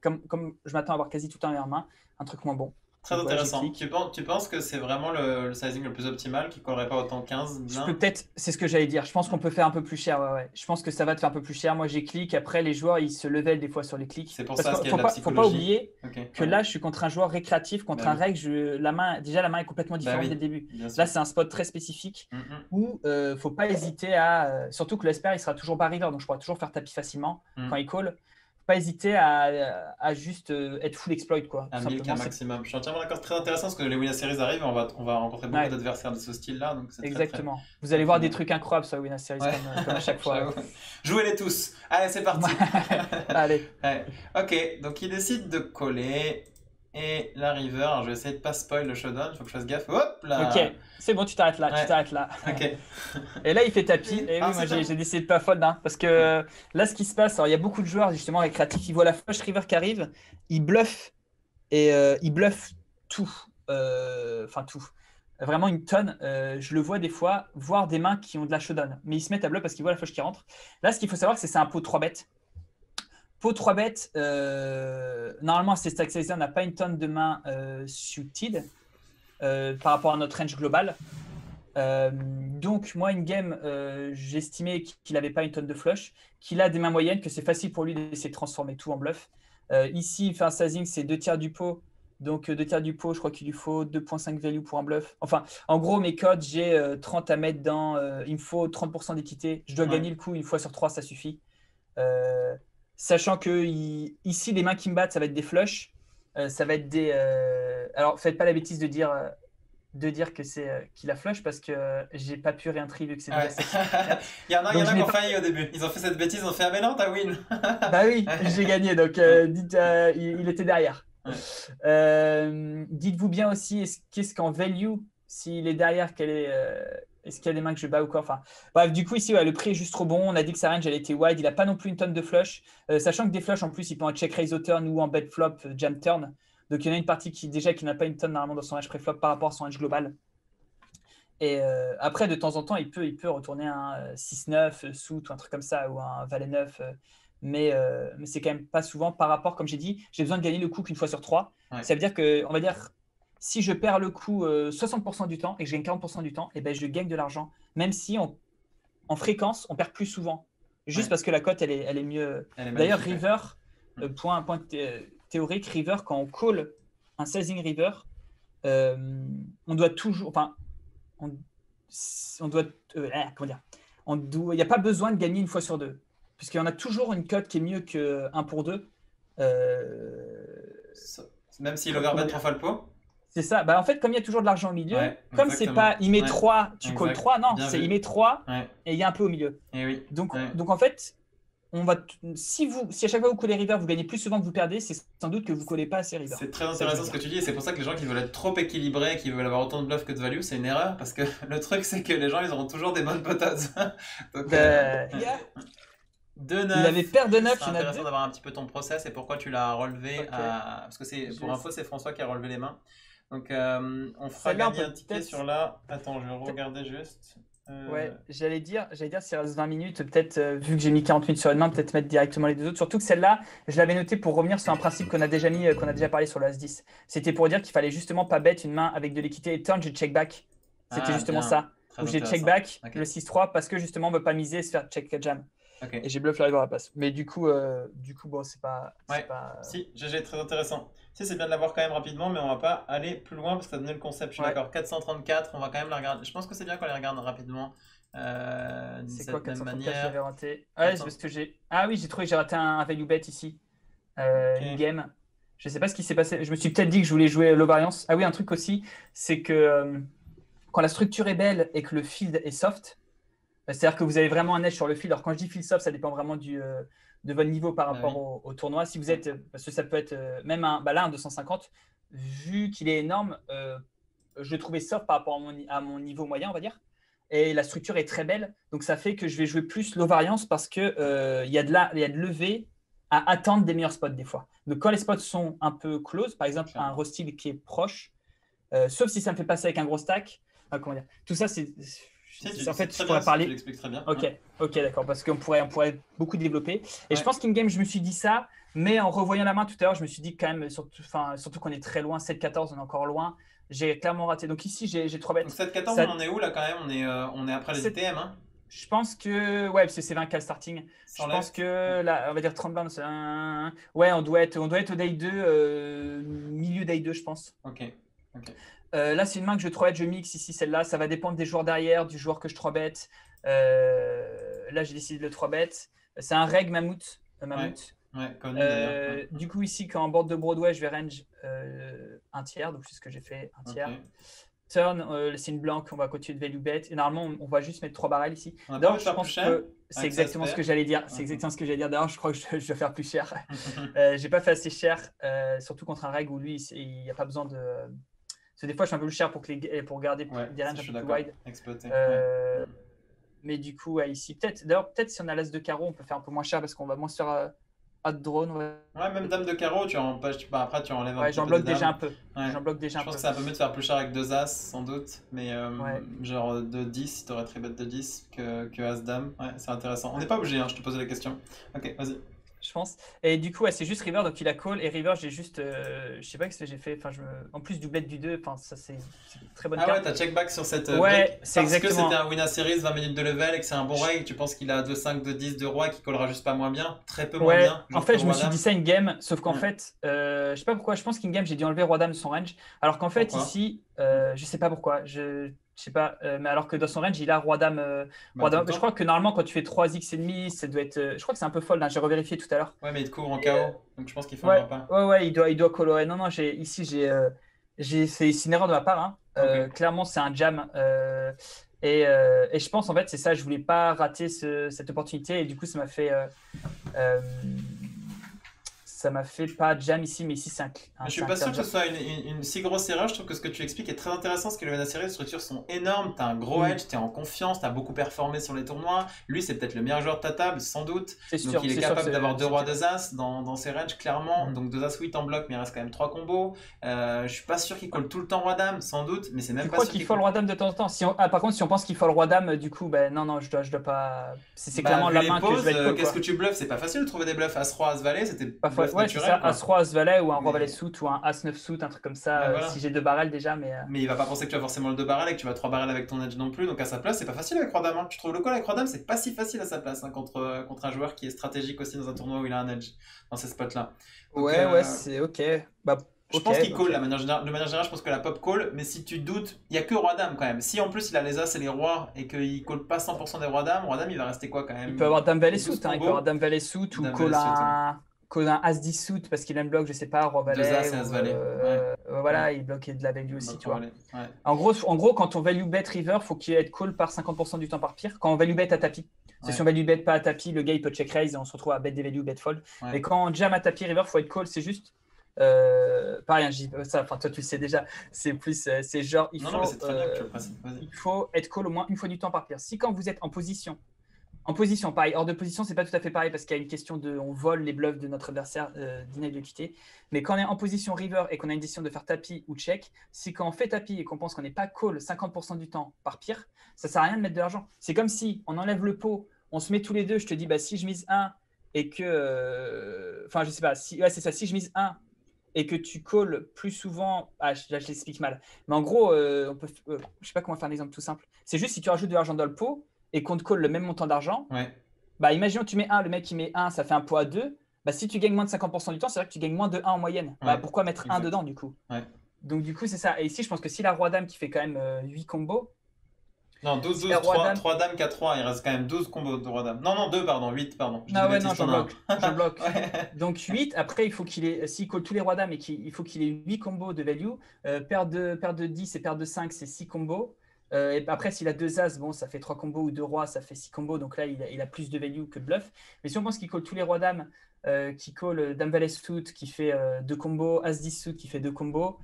A: comme je m'attends à avoir quasi tout le temps en main, un truc moins bon.
B: très
A: Donc voilà, j'ai
B: intéressant.
A: click.
B: Tu penses que c'est vraiment le sizing le plus optimal qui collerait pas autant 15
A: Je peux
B: bien?
A: peut-être, c'est ce que j'allais dire. Je pense qu'on peut faire un peu plus cher. Ouais, ouais. Je pense que ça va te faire un peu plus cher. Moi, j'ai click. Après, les joueurs, ils se level des fois sur les clics.
B: C'est pour
A: Parce
B: ça,
A: qu'il
B: ce qu'il y a
A: faut
B: de la
A: faut pas
B: psychologie.
A: oublier
B: Ok,
A: que
B: ouais.
A: là, je suis contre un joueur récréatif, contre
B: Bah
A: un
B: oui,
A: règle. Déjà, la main est complètement
B: bah
A: différente dès
B: oui,
A: le début.
B: bien
A: Là,
B: sûr.
A: c'est un spot très spécifique
B: Mm,
A: où faut pas hésiter à. Surtout que l'espère, il sera toujours bas river. Donc, je pourrai toujours faire tapis facilement
B: mm,
A: quand
B: mm.
A: il call. Faut pas hésiter à juste être full exploit, quoi. Tout
B: Un milk un
A: simplement.
B: maximum. Je suis entièrement d'accord, c'est très intéressant parce que les Winner Series arrivent et on va rencontrer beaucoup
A: Ouais,
B: d'adversaires de ce style-là, donc c'est
A: exactement. Vous
B: très
A: allez
B: très
A: voir des
B: bien.
A: trucs incroyables sur la Winner Series
B: Ouais,
A: comme à chaque fois.
B: j'avoue. Jouez-les tous. Allez, c'est parti.
A: Allez.
B: Ouais. Ok, donc il décide de coller. Et la river, alors je vais essayer de pas spoil le showdown, il faut que je fasse gaffe. Hop
A: Ok,
B: là.
A: c'est bon, tu t'arrêtes là, tu
B: Ouais,
A: t'arrêtes là.
B: ok.
A: Et là, il fait tapis. Et
B: Ah,
A: oui, moi,
B: c'est ça.
A: j'ai décidé de pas fold, hein, parce que
B: Ouais.
A: là, ce qui se passe, alors, il y a beaucoup de joueurs justement récréatifs, ils voient la flush river qui arrive, ils bluffent et ils bluffent tout, enfin tout, vraiment une tonne. Je le vois des fois voir des mains qui ont de la showdown, mais ils se mettent à bluff parce qu'ils voient la flush qui rentre. Là, ce qu'il faut savoir, c'est que c'est un pot 3 bêtes. Pot 3 bêtes, normalement, c'est stack size, on n'a pas une tonne de mains suited par rapport à notre range global. Donc, moi, in-game, j'estimais qu'il n'avait pas une tonne de flush, qu'il a des mains moyennes, que c'est facile pour lui d'essayer de transformer tout en bluff. Ici, il fait un sizing, c'est 2 tiers du pot. Donc, 2 tiers du pot, je crois qu'il lui faut 2,5 value pour un bluff. Enfin, en gros, mes codes, j'ai 30 à mettre dans. Il me faut 30% d'équité. Je dois
B: Ouais.
A: gagner le coup une fois sur 3, ça suffit. Euh, Sachant que ici, les mains qui me battent, ça va être des flushs. Ça va être des. Alors, faites pas la bêtise de dire que c'est qu'il a flush parce que j'ai pas pu réentrer vu que c'est déjà
B: Ouais.
A: 7-4.
B: Il y
A: Donc
B: en
A: je
B: a qui
A: n'ai
B: ont
A: pas.
B: failli au début. Ils ont fait cette bêtise, ils ont fait ah mais non, t'as win.
A: Bah oui,
B: Ouais.
A: j'ai gagné. Donc
B: Ouais.
A: dites, il était derrière.
B: Ouais.
A: Dites-vous bien aussi, qu'est-ce qu'en value, s'il est derrière, est-ce qu'il y a des mains que je bats ou quoi. Enfin, bref, du coup, ici, ouais, le prix est juste trop bon. On a dit que sa range, elle était wide. Il n'a pas non plus une tonne de flush. Sachant que des flush, en plus, il peut en check raise au turn ou en bet flop, jam turn. Donc, il y en a une partie qui n'a pas une tonne normalement dans son range pré-flop par rapport à son range global. Et après, de temps en temps, il peut retourner un 6-9 suit ou un truc comme ça, ou un valet 9. Mais c'est quand même pas souvent par rapport, comme j'ai dit, j'ai besoin de gagner le coup qu'une fois sur 3.
B: Ouais.
A: Ça veut dire que, on va dire, si je perds le coup 60% du temps et que je gagne 40% du temps, et ben, je gagne de l'argent. Même si en fréquence, on perd plus souvent. Juste
B: Ouais.
A: parce que la cote, elle est mieux.
B: Elle est
A: D'ailleurs,
B: magnifique. Ouais.
A: River, point théorique, River, quand on call un sizing River, on doit toujours. Enfin, on doit. Comment dire il n'y a pas besoin de gagner une fois sur deux. Puisqu'il y en a toujours une cote qui est mieux que 1 pour 2.
B: Ça- Même s'il overbet 3 fois le pot.
A: C'est ça. Bah, en fait, comme il y a toujours de l'argent au milieu,
B: Ouais,
A: comme c'est pas
B: exactement.
A: il met
B: Ouais,
A: 3, tu calls
B: exact.
A: 3, non,
B: Bien
A: c'est il
B: vu.
A: met 3
B: Ouais.
A: et il y a un peu au milieu.
B: Et oui.
A: Donc,
B: Ouais.
A: donc en fait, si à chaque fois vous collez river, vous gagnez plus souvent que vous perdez, c'est sans doute que vous collez pas assez river.
B: C'est très
A: C'est ça que je
B: intéressant
A: veux
B: ce que
A: dire.
B: tu dis, et c'est pour ça que les gens qui veulent être trop équilibrés, qui veulent avoir autant de bluff que de value, c'est une erreur, parce que le truc c'est que les gens ils auront toujours des bonnes potades. Donc,
A: Les gars,
B: 2-9,
A: il avait paire de
B: ce
A: 9,
B: serait
A: il y en a
B: intéressant
A: deux.
B: d'avoir un petit peu ton process et pourquoi tu l'as relevé
A: Ok.
B: parce que c'est pour
A: Je-
B: info, c'est François qui a relevé les mains. Donc on fera
A: Celle-là, on
B: gagner
A: peut
B: un ticket
A: peut-être.
B: sur là. Attends, je vais regarder juste.
A: Ouais, j'allais dire s'il reste 20 minutes, peut-être, vu que j'ai mis 40 minutes sur une main, peut-être mettre directement les deux autres. Surtout que celle-là, je l'avais notée pour revenir sur un principe qu'on a déjà mis, qu'on a déjà parlé sur le As-10. C'était pour dire qu'il fallait justement pas bet une main avec de l'équité et turn, j'ai check back. C'était
B: Ah,
A: justement
B: bien.
A: ça.
B: Très
A: Où j'ai check
B: intéressant.
A: back
B: Ok.
A: le 6-3 parce que justement, on ne veut pas miser et se faire check jam. Et
B: Ok.
A: j'ai bluff la river à la place. Mais du coup bon, c'est pas. C'est
B: Ouais.
A: pas
B: Si, GG, très intéressant. Si, c'est bien de l'avoir quand même rapidement, mais on va pas aller plus loin parce que ça donné le concept. Je suis
A: ouais,
B: d'accord. 434, on va quand même la regarder. Je pense que c'est bien qu'on les regarde rapidement. De
A: c'est quoi
B: cette même
A: 434, je
B: manière.
A: l'avais raté. Ouais, c'est
B: 400.
A: parce que j'ai. Ah oui, j'ai trouvé que j'ai raté un value bet ici.
B: Ok.
A: Une game. Je sais pas ce qui s'est passé. Je me suis peut-être dit que je voulais jouer low variance. Ah oui, un truc aussi, c'est que quand la structure est belle et que le field est soft, c'est-à-dire que vous avez vraiment un edge sur le field. Alors quand je dis field soft, ça dépend vraiment de votre niveau par
B: Bah
A: rapport
B: oui.
A: au tournoi. Si vous
B: Ouais.
A: êtes, parce que ça peut être même là, un 250, vu qu'il est énorme, je le trouvais soft par rapport à mon niveau moyen, on va dire. Et la structure est très belle. Donc ça fait que je vais jouer plus low variance parce que il y a de lever à attendre des meilleurs spots des fois. Donc quand les spots sont un peu close, par exemple un
B: Clairement.
A: rostil qui est proche, sauf si ça me fait passer avec un gros stack, comment dire, tout ça
B: Si,
A: en
B: c'est
A: fait je
B: très bien,
A: pourrais
B: tu
A: parler.
B: l'expliques très bien. Ouais.
A: Ok, ok, d'accord, parce qu'on pourrait beaucoup développer. Et je
B: Ouais.
A: pense qu'in-game, je me suis dit ça, mais en revoyant la main tout à l'heure, je me suis dit quand même, surtout qu'on est très loin, 7-14, on est encore loin, j'ai clairement raté. Donc ici, j'ai 3
B: Donc
A: bêtes.
B: 7-14, on
A: Ça,
B: en est où là quand même? On est après les
A: sept-
B: ITM, hein?
A: je pense que, ouais, parce que c'est 20 cal starting. Je
B: Sans
A: pense
B: left? Ouais.
A: que, là, on va dire 30 blindes, ouais, on doit être au day 2, milieu day 2, je pense.
B: Ok. Ok.
A: Là, c'est une main que je 3 je mixe ici, celle-là. Ça va dépendre des joueurs derrière, du joueur que je 3 bet. Là, j'ai décidé de le 3 bet. C'est un reg mammouth.
B: Ouais.
A: mammouth.
B: Ouais, connu d'ailleurs. Ouais.
A: Du coup, ici, quand en board de Broadway, je vais range un tiers. Donc, c'est ce que j'ai fait, un
B: Ok.
A: tiers. Turn, c'est une blanque. On va continuer de value bet. Et normalement, on va juste mettre 3 barrels ici.
B: On n'a pas envie
A: D'ailleurs,
B: de
A: je
B: faire plus
A: pense
B: cher
A: que c'est
B: avec sa
A: exactement ce
B: SPR?
A: que j'allais dire. C'est
B: Mhm.
A: exactement ce que j'allais dire. D'ailleurs, je crois que je dois faire plus cher. J'ai pas fait assez cher, surtout contre un reg où lui, il n'y a pas besoin de. Parce que des fois, je suis un peu plus cher pour garder
B: Ouais,
A: des
B: ça
A: ranges
B: je
A: un
B: suis
A: peu plus
B: d'accord.
A: wide.
B: Exploité. Ouais.
A: Euh, mais du coup, ouais, ici, peut-être. D'ailleurs, peut-être si on a l'as de carreau, on peut faire un peu moins cher parce qu'on va moins se faire hot drone. Ouais,
B: Ouais, même dame de carreau, bah, après tu enlèves un
A: ouais,
B: petit
A: j'en
B: peu des
A: bloque déjà un
B: dames.
A: peu.
B: Ouais.
A: J'en bloque déjà
B: Je
A: un
B: pense que
A: peu.
B: c'est un peu mieux de faire plus cher avec deux as, sans doute. Mais
A: Ouais.
B: genre de 10, si t'aurais tribet de 10 que as dame. Ouais, c'est intéressant. On n'est
A: Ouais.
B: pas obligé, hein, je te posais la question. Ok, vas-y.
A: Je pense. Et du coup, ouais, c'est juste River, donc il a call. Et River, j'ai juste. Je sais pas ce que j'ai fait. Enfin, en plus du bet du 2, enfin, ça, c'est une très bonne
B: Ah ouais,
A: carte.
B: t'as check back sur cette brique
A: Ouais, c'est
B: parce que c'était
A: exactement.
B: un win a series, 20 minutes de level et que c'est un bon
A: Je-
B: reg et que tu penses qu'il a 2-5, 2-10 de roi qui collera juste pas moins bien, très peu moins
A: Ouais,
B: bien,
A: en
B: genre que
A: fait, je me
B: roi
A: suis dit
B: dame.
A: ça in-game, sauf qu'en
B: Ouais.
A: fait, je sais pas pourquoi, je pense qu'in-game, j'ai dû enlever Roi Dame de son range. Alors qu'en fait,
B: Pourquoi?
A: ici,
B: Hmm.
A: je sais pas pourquoi, je sais pas, mais alors que dans son range, il a Roi Dame.
B: Bah
A: Roi
B: tout le
A: Dame. Je crois
B: temps.
A: que normalement, quand tu fais 3x et demi, ça doit être. Je crois que c'est un peu fold, hein, j'ai revérifié tout à l'heure.
B: Ouais, mais il te couvre en
A: Et,
B: KO, donc je pense qu'il
A: ouais,
B: foldra pas.
A: ouais, ouais, il doit colorer. Non, non, ici, c'est une erreur de ma part, hein.
B: Ok.
A: Clairement, c'est un jam. Et je pense, en fait, c'est ça, je voulais pas rater cette opportunité, et du coup, euh, ça m'a fait pas jam ici, mais ici c'est un,
B: Mais
A: un-
B: je
A: c'est
B: suis
A: un
B: pas sûr
A: clear
B: que ce
A: jam.
B: soit une si grosse erreur. Je trouve que ce que tu expliques est très intéressant parce que les série, les structures sont énormes. T'as un gros
A: Hmm,
B: edge, t'es en confiance, t'as beaucoup performé sur les tournois. Lui, c'est peut-être le meilleur joueur de ta table, sans doute.
A: c'est
B: Donc
A: sûr,
B: il est
A: c'est sûr que
B: capable d'avoir deux
A: c'est
B: rois,
A: clair.
B: deux as dans ses ranges, clairement.
A: Hmm.
B: Donc deux as, oui, t'en bloques, mais il reste quand même trois combos. Je suis pas sûr qu'il colle tout le temps roi dame, sans doute, mais c'est
A: Tu
B: même pas
A: crois
B: sûr
A: qu'il
B: qu'il
A: faut le
B: colle.
A: roi dame de temps en temps? Par contre, si on pense qu'il faut le roi dame, du coup, ben non, non, je dois pas. C'est
B: Bah,
A: clairement
B: vu
A: la
B: les
A: main que je
B: poses,
A: vais être call,
B: qu'est-ce que
A: quoi.
B: tu bluffes? C'est pas facile de trouver des bluffs as-roi, as-valet, c'était
A: Parfois,
B: bluff
A: ouais, c'est ça,
B: naturel, quoi.
A: As-Roi, As-Valet ou un Roi Valet
B: Mais,
A: suit ou un As-9 suit, un truc comme ça,
B: bah
A: si
B: voilà.
A: j'ai deux barrels déjà, mais.
B: Mais il va pas penser que tu as forcément le 2 barrel et que tu vas 3 barrels avec ton edge non plus. Donc à sa place, c'est pas facile avec Roi Dame, hein. Tu trouves le call avec Roi Dame, c'est pas si facile à sa place, hein, contre un joueur qui est stratégique aussi dans un tournoi où il a un edge dans ces spots-là. Donc
A: Ouais, ouais, c'est ok. Bah,
B: je
A: ok,
B: pense qu'il call
A: ok.
B: de manière générale, je pense que la pop call. Mais si tu doutes, il y a que Roi Dame quand même. Si en plus il a les As et les Rois et qu'il call pas 100% des Roi Dame il va rester quoi quand
A: Il peut
B: même
A: avoir Dame Valet
B: 12
A: suit, hein. Il peut avoir
B: combos.
A: Dame Valet suit ou
B: Dame Valet suite, ouais.
A: call un As-10 suit parce qu'il aime bloc, je sais pas, Roi
B: 2
A: Valet
B: As et As
A: ou.
B: Valet. Ouais. Ouais.
A: Voilà, il bloque de la value aussi,
B: Donc
A: tu
B: Roi
A: vois.
B: Valet. Ouais.
A: En gros, quand on value bet river, faut qu'il ait call par 50% du temps par pire. Quand on value bet à tapis. Parce que si
B: Ouais.
A: on value bet pas à tapis, le gars il peut check raise et on se retrouve à bet des value, bet fold. Mais
B: Ouais.
A: quand on jam à tapis river, faut être call, c'est juste. Pareil, hein, je dis pas ça, enfin toi tu le sais déjà, c'est plus, c'est genre,
B: Non, non, mais c'est très bien que tu le précises. Vas-y.
A: il faut être call au moins une fois du temps par pire. Si quand vous êtes en position En position, pareil. Hors de position, c'est pas tout à fait pareil parce qu'il y a une question de, on vole les bluffs de notre adversaire d'inéligibilité. Mais quand on est en position river et qu'on a une décision de faire tapis ou check, si quand on fait tapis et qu'on pense qu'on n'est pas call 50% du temps par pire, ça sert à rien de mettre de l'argent. C'est comme si on enlève le pot, on se met tous les deux, je te dis, bah, si je mise 1 et que. Enfin, je sais pas, si, ouais, c'est ça, si je mise 1 et que tu calls plus souvent. Ah, là, je l'explique mal. Mais en gros, je sais pas comment faire un exemple tout simple. C'est juste si tu rajoutes de l'argent dans le pot et qu'on te call le même montant d'argent,
B: Ouais,
A: bah imaginons que tu mets 1, le mec il met 1, ça fait un pot à 2. Bah, si tu gagnes moins de 50% du temps, c'est vrai que tu gagnes moins de 1 en moyenne. Bah,
B: ouais,
A: pourquoi mettre 1
B: exact.
A: dedans du coup?
B: Ouais.
A: Donc du coup, c'est ça. Et ici, je pense que si la roi-dame qui fait quand même 8 combos,
B: Non, 12,
A: si la
B: 12, 3,
A: roi-dame.
B: 3 dames, 4 3, il reste quand même 12 combos de roi dame. Non, non, 2, pardon, 8, pardon. Je dis des
A: Ah ouais, non,
B: bêtises,
A: je
B: t'en as
A: bloque. Je
B: un.
A: bloque.
B: Ouais.
A: Donc 8, après, il faut qu'il ait, s'il colle tous les rois dames et qu'il faut qu'il ait 8 combos de value, paire de 10 et paire de 5, c'est 6 combos. Et après, s'il a 2 as, bon, ça fait 3 combos ou 2 rois, ça fait 6 combos. Donc là, il a plus de value que de bluff. Mais si on pense qu'il colle tous les rois dames, qui colle dame valet suit qui fait 2 combos, as 10 suit qui fait 2 combos.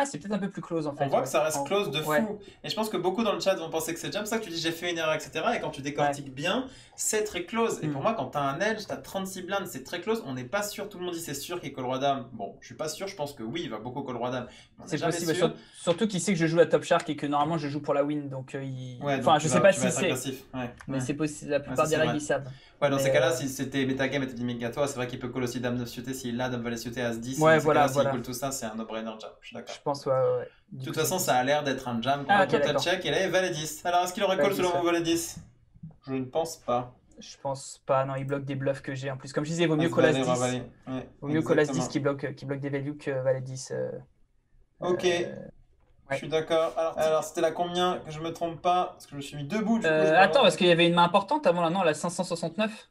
A: C'est peut-être un peu plus close en
B: On
A: fait.
B: voit que
A: Ouais.
B: ça reste close de
A: Ouais,
B: fou. Et je pense que beaucoup dans le chat vont penser que c'est jam. C'est ça que tu dis j'ai fait une erreur, etc. Et quand tu
A: ouais.
B: décortiques bien, c'est très close. Et pour
A: Hmm.
B: moi, quand t'as un edge, t'as 36 blindes, c'est très close. On n'est pas sûr. Tout le monde dit c'est sûr qu'il colle roi dame. Bon, je suis pas sûr. Je pense que oui, il va beaucoup coller roi dame. Mais on n'est
A: C'est
B: jamais
A: possible,
B: sûr.
A: surtout qu'il sait que je joue la top shark et que normalement je joue pour la win. Donc,
B: Ouais, donc
A: enfin, je sais pas
B: tu vas
A: si
B: être
A: c'est,
B: agressif. Ouais,
A: mais
B: ouais.
A: c'est possible. La
B: Ouais, ça
A: plupart des
B: c'est
A: règles
B: vrai.
A: ils savent.
B: Ouais, dans ces
A: Mais
B: cas-là, si c'était metagame et t'es dit toi, c'est vrai qu'il peut call aussi dame 9 suité s'il a dame valet suité as 10. Et dans
A: ouais,
B: ces cas-là,
A: voilà,
B: s'il
A: voilà.
B: colle tout ça, c'est un no-brainer jam. Je suis
A: Je
B: d'accord.
A: pense, ouais, ouais, ouais.
B: De
A: Du
B: toute
A: coup, c'est
B: façon,
A: plus
B: ça
A: ça.
B: a l'air d'être un jam
A: Ah, ok,
B: complètement touch
A: d'accord.
B: check. Et là, il est valet 10. Alors, est-ce qu'il aurait
A: Ouais,
B: call
A: dis
B: selon
A: ça.
B: vous valet 10? Je ne pense pas.
A: Je pense pas. Non, il bloque des bluffs que j'ai. En plus, comme je disais, vaut mieux
B: As
A: call As
B: valet, roi
A: 10.
B: valet. Ouais,
A: Vaut mieux call As 10
B: exactement.
A: qui bloque des values que Valet 10.
B: Ok,
A: Euh,
B: je
A: ouais.
B: suis d'accord. Alors, c'était la combien? Que je me trompe pas. Parce que je me suis mis debout, du coup, je
A: Attends,
B: balance.
A: parce qu'il y avait une main importante avant là, non, la 569.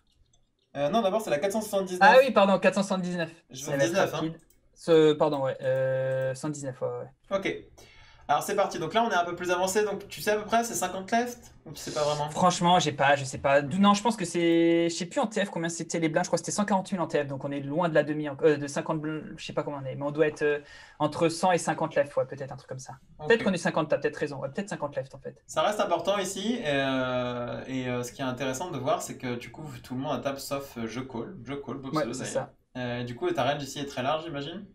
B: Non, d'abord, c'est la
A: Ah
B: 479.
A: oui, pardon, 479.
B: Je
A: Ça
B: veux
A: va être
B: 19, hein.
A: rapide. Pardon, ouais. 119, ouais, ouais.
B: Ok. Alors, c'est parti. Donc là, on est un peu plus avancé. Donc, tu sais à peu près, c'est 50 left? Ou tu sais pas vraiment?
A: Franchement, je sais pas. Non, je pense que c'est, je sais plus en TF combien c'était les blindes. Je crois que c'était 140 000 en TF, donc on est loin de la demi, de 50, je sais pas comment on est, mais on doit être entre 100 et 50 left, ouais, peut-être un truc comme ça.
B: Ok.
A: Peut-être qu'on est 50, t'as peut-être raison, ouais, peut-être 50 left en fait.
B: Ça reste important ici. Ce qui est intéressant de voir, c'est que du coup, tout le monde a table sauf je call. Je call, Bob
A: Ouais,
B: Solo
A: c'est
B: d'ailleurs.
A: ça.
B: Du coup, ta range ici est très large, j'imagine?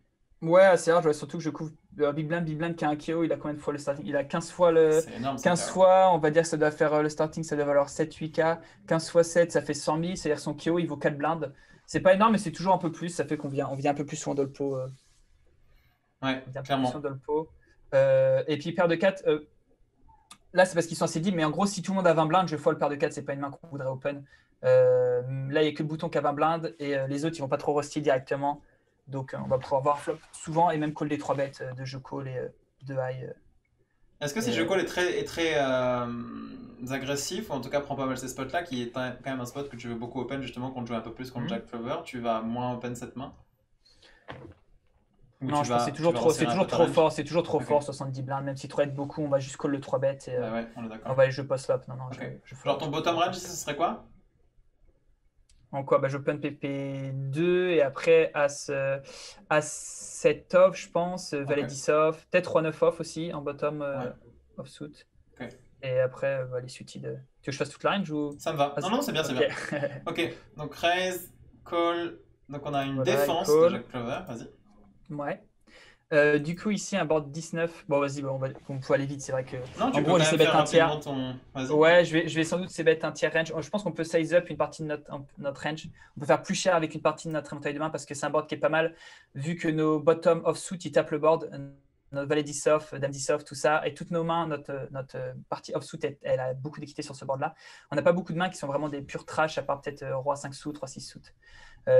A: Ouais, assez large, ouais, surtout que je couvre Big Blind qui a un KO, il a combien de fois le starting? Il a 15 fois le.
B: C'est énorme, ça,
A: 15
B: KO.
A: fois, on va dire que ça doit faire le starting, ça doit valoir 7-8K. 15 fois 7, ça fait 100 000, c'est-à-dire son KO, il vaut 4 blindes. C'est pas énorme, mais c'est toujours un peu plus, ça fait on vient un peu plus souvent dans le pot.
B: Ouais,
A: On vient un peu plus
B: clairement.
A: souvent dans le pot. Et puis paire de 4, là c'est parce qu'ils sont assez deep, mais en gros, si tout le monde a 20 blindes, je fold paire de 4, c'est pas une main qu'on voudrait open. Là, il n'y a que le bouton qui a 20 blindes, et les autres, ils vont pas trop rusty directement. Donc, on va pouvoir voir flop souvent et même call des 3 bêtes de jeu call et de high.
B: Est-ce que si je call est très agressif, ou en tout cas prend pas mal ces spots-là, qui est quand même un spot que tu veux beaucoup open, justement, qu'on joue un peu plus contre Jack Clover, tu vas moins open cette main? Ou
A: Non, je pense que
B: tu vas resserrer
A: c'est
B: un peu
A: toujours
B: ta
A: trop
B: range?
A: fort, c'est toujours trop
B: Ok.
A: fort, 70 blindes. Même si tu trades beaucoup, on va juste call le 3 bêtes et
B: Bah ouais, on est
A: on
B: d'accord.
A: va aller jeu post-flop. Non, non,
B: Ok.
A: je
B: Genre
A: fold.
B: ton bottom range ici, ce serait quoi?
A: En quoi? Bah, j'open PP2 et après As 7 off, je pense, Valet
B: Ok.
A: 10 off, peut-être Roi 9 off aussi en bottom
B: Ouais.
A: offsuit.
B: Ok.
A: Et après, les suited. Tu veux que je fasse toute la range ou.
B: Ça me va.
A: Ah,
B: Non, non, c'est bien, c'est bien.
A: ok.
B: Ok, donc raise, call. Donc on a une
A: Voilà, il
B: défense de
A: call.
B: Jack Clover, vas-y.
A: Ouais. Du coup, ici, un board 19. Bon, vas-y, on peut aller vite. C'est vrai que.
B: Non, tu
A: En
B: peux
A: gros,
B: quand
A: j'essaie
B: même
A: de
B: faire
A: mettre un tiers.
B: rapidement ton. Vas-y.
A: Ouais, je vais sans doute bet un tiers range. Je pense qu'on peut size up une partie de notre range. On peut faire plus cher avec une partie de notre éventail de main parce que c'est un board qui est pas mal, vu que nos bottom offsuit, ils tapent le board, notre valet 10 off, dame 10 off, tout ça, et toutes nos mains, notre partie offsuit, elle a beaucoup d'équité sur ce board-là. On n'a pas beaucoup de mains qui sont vraiment des purs trash, à part peut-être roi 5 sous, roi 6 sous.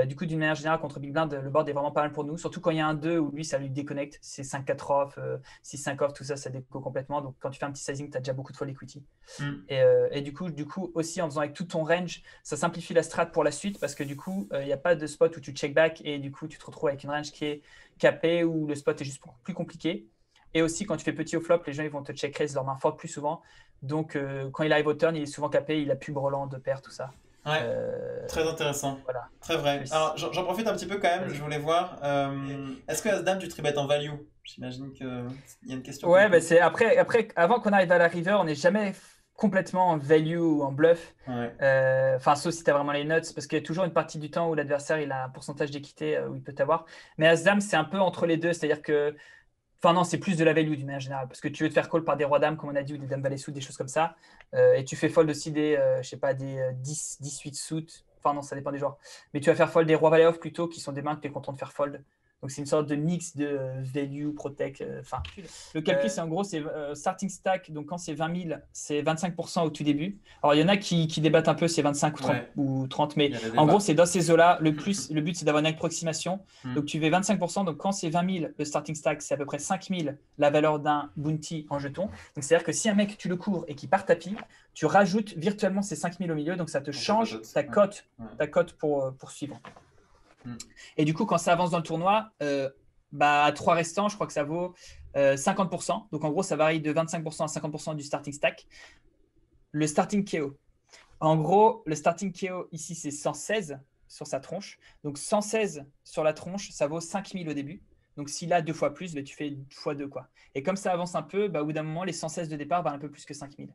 A: Du coup, d'une manière générale, contre Big Blind, le board est vraiment pas mal pour nous. Surtout quand il y a un 2 où lui, ça lui déconnecte. C'est 5-4 off, 6-5 off, tout ça, ça déco complètement. Donc, quand tu fais un petit sizing, tu as déjà beaucoup de fois l'equity. Et du coup, aussi, en faisant avec tout ton range, ça simplifie la strat pour la suite parce que du coup, il n'y a pas de spot où tu check back et du coup, tu te retrouves avec une range qui est capée où le spot est juste plus compliqué. Et aussi, quand tu fais petit au flop, les gens ils vont te check raise leur main forte plus souvent. Donc, quand il arrive au turn, il est souvent capé, il a pub Roland de paire, tout ça.
B: Ouais, très intéressant.
A: Voilà.
B: Très vrai. Alors, j'en profite un petit peu quand même, je voulais voir. Est-ce que As-Dame, tu tribet en value? J'imagine qu'il y a une question.
A: Ouais, bah c'est avant qu'on arrive à la river, on n'est jamais complètement en value ou en bluff.
B: Ouais.
A: Enfin, sauf si tu as vraiment les nuts, parce qu'il y a toujours une partie du temps où l'adversaire il a un pourcentage d'équité où il peut t'avoir. Mais As-Dame, c'est un peu entre les deux, c'est-à-dire que. Enfin, non, c'est plus de la value d'une manière générale, parce que tu veux te faire call par des rois-dames, comme on a dit, ou des dames valet suit, des choses comme ça. Et tu fais fold aussi des, je sais pas, des 10, 18 suits. Enfin, non, ça dépend des joueurs. Mais tu vas faire fold des rois valet off plutôt, qui sont des mains que tu es content de faire fold. Donc, c'est une sorte de mix de value, protect. Enfin, le calcul, c'est en gros, c'est starting stack. Donc, quand c'est 20 000, c'est 25% au tout début. Alors, il y en a qui débattent un peu, c'est 25 ou 30,
B: Ouais.
A: ou 30,
B: Il
A: mais
B: y a des
A: en
B: débats.
A: gros, c'est dans ces eaux-là. Le but, c'est d'avoir une approximation.
B: Mm.
A: Donc, tu fais 25%. Donc, quand c'est 20 000, le starting stack, c'est à peu près 5 000 la valeur d'un bounty en jeton. Donc, c'est-à-dire que si un mec, tu le cours et qu'il part tapis, tu rajoutes virtuellement ces 5 000 au milieu. Donc, ça te change ta cote, ta cote pour suivre.
B: Mm.
A: Et du coup, quand ça avance dans le tournoi, à 3 restants, je crois que ça vaut 50%. Donc, en gros, ça varie de 25% à 50% du starting stack. Le starting KO. En gros, le starting KO ici, c'est 116 sur sa tronche. Donc, 116 sur la tronche, ça vaut 5 000 au début. Donc, s'il a 2 fois plus, tu fais x2, quoi. Et comme ça avance un peu, au bout d'un moment, les 116 de départ valent un peu plus que 5 000.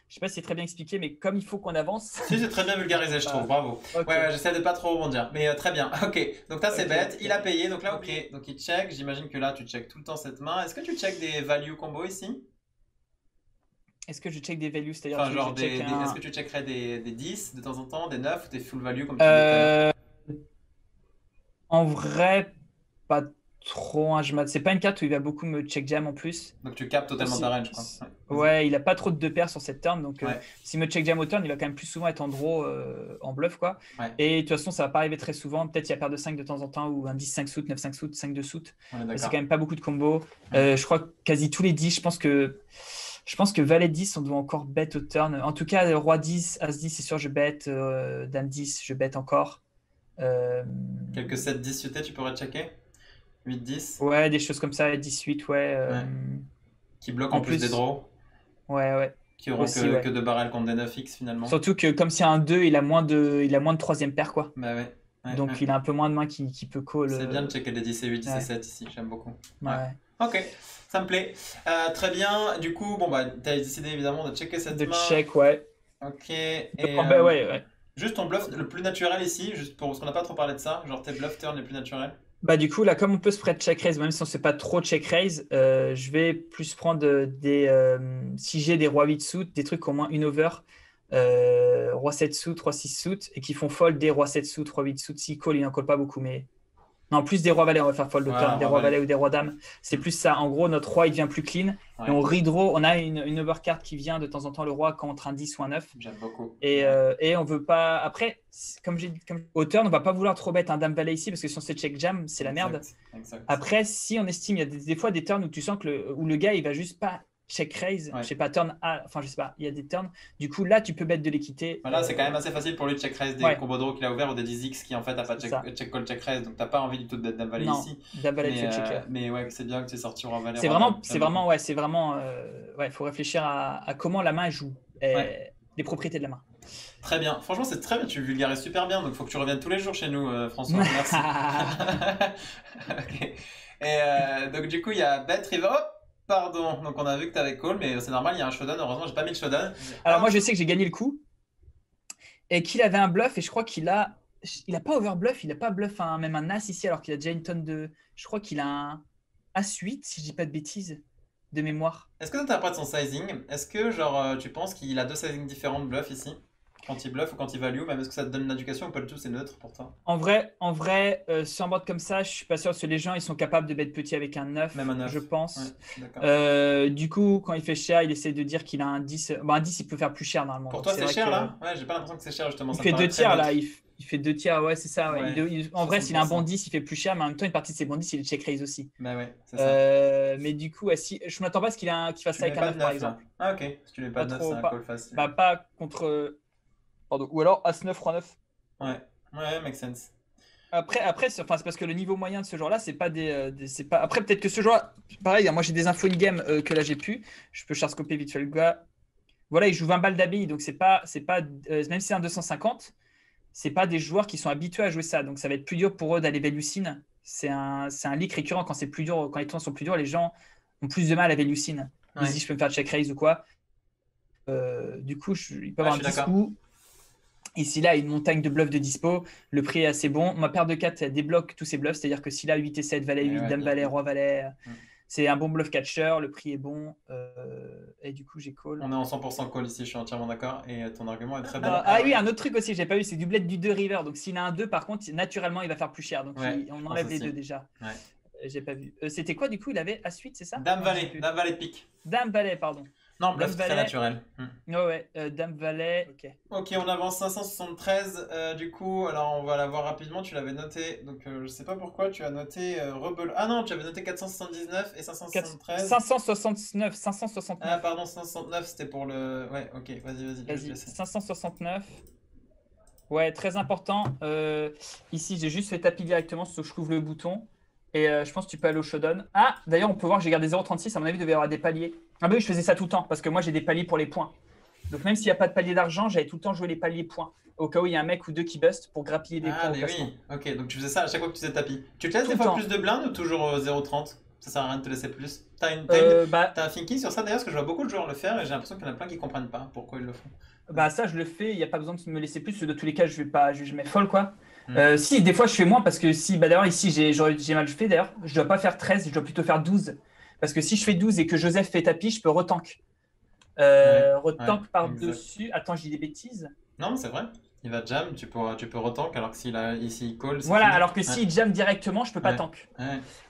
A: Je sais pas si c'est très bien expliqué, mais comme il faut qu'on avance.
B: Si, c'est très bien vulgarisé, je trouve. Bravo.
A: Okay.
B: Ouais, j'essaie de pas trop rebondir. Mais très bien. Ok. Donc, là, c'est bête. Il a payé. Donc là, ok. Donc, il check. J'imagine que là, tu check tout le temps cette main. Est-ce que tu check des value combo ici?
A: Est-ce que je check des values? C'est-à-dire
B: Enfin,
A: que
B: genre, est-ce que tu checkerais des 10 de temps en temps, des 9 ou des full value comme tu disais tout à l'heure?
A: En vrai, pas trop. Hein, c'est pas une carte où il va beaucoup me check jam en plus.
B: Donc, tu capes totalement ta range, quoi.
A: Ouais, il a pas trop de 2 paires sur cette turn. Donc,
B: Ouais.
A: s'il me check jam au turn, il va quand même plus souvent être en draw, en bluff, quoi.
B: Ouais.
A: Et de toute façon, ça va pas arriver très souvent. Peut-être il y a paire de 5 de temps en temps ou un 10-5 suit, 9-5 suit, 5 de suit. C'est quand même pas beaucoup de combos. Je crois que quasi tous les 10, je pense que Valet 10, on doit encore bet au turn. En tout cas, Roi 10, As 10, c'est sûr, je bet. Dame 10, je bet encore.
B: Quelques 7-10 suités, tu pourrais checker? 8-10?
A: Ouais, des choses comme ça, 18, ouais.
B: Qui bloquent en plus des draws.
A: Ouais.
B: Qui auront aussi, que 2 barrels contre des 9x finalement.
A: Surtout que comme c'est un 2, il a moins de troisième paire, quoi.
B: Bah ouais.
A: Donc il a un peu moins de mains qui peut call.
B: C'est bien de checker les 10 et 8, 10 et 7 ici, j'aime beaucoup.
A: Ouais.
B: Ok, ça me plaît. Très bien, du coup, t'as décidé évidemment de checker cette main.
A: De check, ouais.
B: Ok.
A: Et ouais.
B: Juste ton bluff le plus naturel ici, juste parce qu'on n'a pas trop parlé de ça, genre tes bluff turns les plus naturels.
A: Du coup, là, comme on peut spread check raise, même si on ne sait pas trop check raise, je vais plus prendre si j'ai des rois 8 suit, des trucs au moins une over, roi 7 suit, roi 6 suit, et qui font fold des rois 7 suit, roi 8 suit. Si call, il n'en call pas beaucoup, mais. Non, plus des rois valets, on va faire fold de turn, des rois valets ou des rois dames. C'est plus ça. En gros, notre roi, il devient plus clean. Ouais. Et on redraw, on a une overcard qui vient de temps en temps le roi contre un 10 ou un 9.
B: J'aime beaucoup.
A: Et on veut pas. Après, comme au turn, on va pas vouloir trop bête un dame valet ici parce que si on se check jam, c'est la merde.
B: Exact.
A: Après, si on estime, il y a des fois des turns où tu sens que où le gars, il va juste pas check raise, je sais pas, turn A, enfin je sais pas, il y a des turns. Du coup, là, tu peux mettre de l'équité.
B: Là, c'est quand même assez facile pour lui de check raise des combos draw qu'il a ouvert ou des 10x qui en fait a pas check call, check raise. Donc t'as pas envie du tout de dame valet ici.
A: Dame valet, tu checker.
B: Mais ouais, c'est bien que tu es sorti roi valet.
A: C'est vraiment, faut réfléchir à comment la main joue, les propriétés de la main.
B: Très bien, franchement c'est très bien, tu vulgarises super bien, donc il faut que tu reviennes tous les jours chez nous François, merci. Okay. Et donc du coup il y a bet river, pardon, donc on a vu que tu avais call, mais c'est normal, il y a un showdown, heureusement j'ai pas mis le showdown.
A: Alors moi je sais que j'ai gagné le coup, et qu'il avait un bluff, et je crois qu'il a pas overbluff, il a pas bluff même un as ici, alors qu'il a déjà une tonne de, je crois qu'il a un as-8 si je dis pas de bêtises. De mémoire.
B: Est-ce que tu interprètes son sizing? Est-ce que genre tu penses qu'il a 2 sizings différents de bluff ici? Quand il bluff ou quand il value, même est-ce que ça te donne une éducation ou pas du tout, c'est neutre pour toi?
A: En vrai sur un board comme ça, je suis pas sûr parce que les gens ils sont capables de bet petit avec un 9,
B: même un 9.
A: Je pense. Ouais, du coup, quand il fait cher, il essaie de dire qu'il a un 10. Un 10, il peut faire plus cher normalement.
B: Pour toi, c'est cher là? Ouais, j'ai pas l'impression que c'est cher justement.
A: Il fait 2 tiers là, il fait 2 tiers, ouais, c'est ça. Ouais. En vrai, s'il a un bon 10, il fait plus cher, mais en même temps, une partie de ses bons 10, il est check raise aussi.
B: Bah ouais, c'est ça.
A: Mais du coup, si, je m'attends pas à ce qu'il fasse ça avec un 9 par exemple.
B: Ah ok, si tu n'es pas de 9, c'est un call facile.
A: Pas contre. Pardon. Ou alors As-9, Roi-9.
B: Ouais, make sense.
A: Après c'est parce que le niveau moyen de ce genre-là, c'est pas c'est pas. Après, peut-être que ce genre, pareil, moi j'ai des infos in-game que là j'ai pu. Je peux charscoper vite fait le gars. Voilà, il joue 20 balles d'habille, donc c'est pas même si c'est un 250, c'est pas des joueurs qui sont habitués à jouer ça. Donc ça va être plus dur pour eux d'aller value sin. C'est un leak récurrent quand c'est plus dur, quand les tours sont plus durs, les gens ont plus de mal à value sin. Ils se disent je peux me faire check raise ou quoi. Du coup, il peut
B: Ouais, je
A: avoir
B: suis
A: un 10
B: d'accord.
A: coups. Ici, là, une montagne de bluffs de dispo. Le prix est assez bon. Ma paire de 4 elle débloque tous ces bluffs. C'est-à-dire que s'il a 8 et 7, valet
B: Et
A: 8,
B: ouais,
A: dame valet, roi valet,
B: mm.
A: c'est un bon bluff catcher. Le prix est bon. Et du coup, j'ai call.
B: On est en 100% call ici, je suis entièrement d'accord. Et ton argument est très bon.
A: Ah oui, un autre truc aussi, j'ai pas vu, c'est du bled du 2 river. Donc s'il a un 2, par contre, naturellement, il va faire plus cher. Donc
B: Ouais,
A: on
B: je pense
A: enlève les
B: aussi.
A: deux déjà.
B: Ouais.
A: J'ai pas vu. C'était quoi du coup? Il avait As-8, c'est ça?
B: Dame
A: Non, j'ai
B: valet,
A: plus.
B: dame valet de pique.
A: Dame valet, pardon.
B: Non,
A: Dame
B: bluff très
A: valet.
B: naturel.
A: Ouais, Dame valet. Ok.
B: Ok, on avance 573. Du coup, alors on va la voir rapidement. Tu l'avais noté. Donc je sais pas pourquoi tu as noté Rebel. Ah non, tu avais noté 479 et 573.
A: 569, 569.
B: Ah pardon, 569 c'était pour le. Ouais, ok, vas-y, je vais te
A: Vas-y,
B: laisser.
A: 569. Ouais, très important. Ici, j'ai juste fait tapis directement, sauf que je couvre le bouton. Et je pense que tu peux aller au showdown. Ah, d'ailleurs, on peut voir que j'ai gardé 0,36. À mon avis, il devait y avoir des paliers. Ah bah oui, je faisais ça tout le temps, parce que moi, j'ai des paliers pour les points. Donc même s'il n'y a pas de palier d'argent, j'avais tout le temps joué les paliers points. Au cas où il y a un mec ou deux qui bust pour grappiller des
B: Ah,
A: points au
B: mais
A: placement.
B: oui, ok, donc tu faisais ça à chaque fois que tu faisais tapis. Tu te laisses
A: Tout
B: des
A: le
B: fois
A: temps.
B: plus de blindes ou toujours 0,30? Ça sert à rien de te laisser plus.
A: Bah,
B: T'as un thinking sur ça d'ailleurs, parce que je vois beaucoup de joueurs le faire et j'ai l'impression qu'il y en a plein qui comprennent pas pourquoi ils le font.
A: Bah ça je le fais, il n'y a pas besoin de me laisser plus, parce que de tous les cas je vais pas, je mets folle quoi.
B: Hmm.
A: Si des fois je fais moins parce que si, bah d'ailleurs ici j'ai mal fait d'ailleurs, je dois pas faire 13, je dois plutôt faire 12. Parce que si je fais 12 et que Joseph fait tapis, je peux retank.
B: Ouais,
A: Retank
B: exact.
A: par-dessus, attends je dis des bêtises.
B: Non, mais c'est vrai. Il va jam, tu peux retank alors que s'il call, c'est
A: Voilà,
B: fini.
A: alors que
B: Ouais,
A: s'il jam directement, je peux pas
B: ouais,
A: tank.
B: ouais.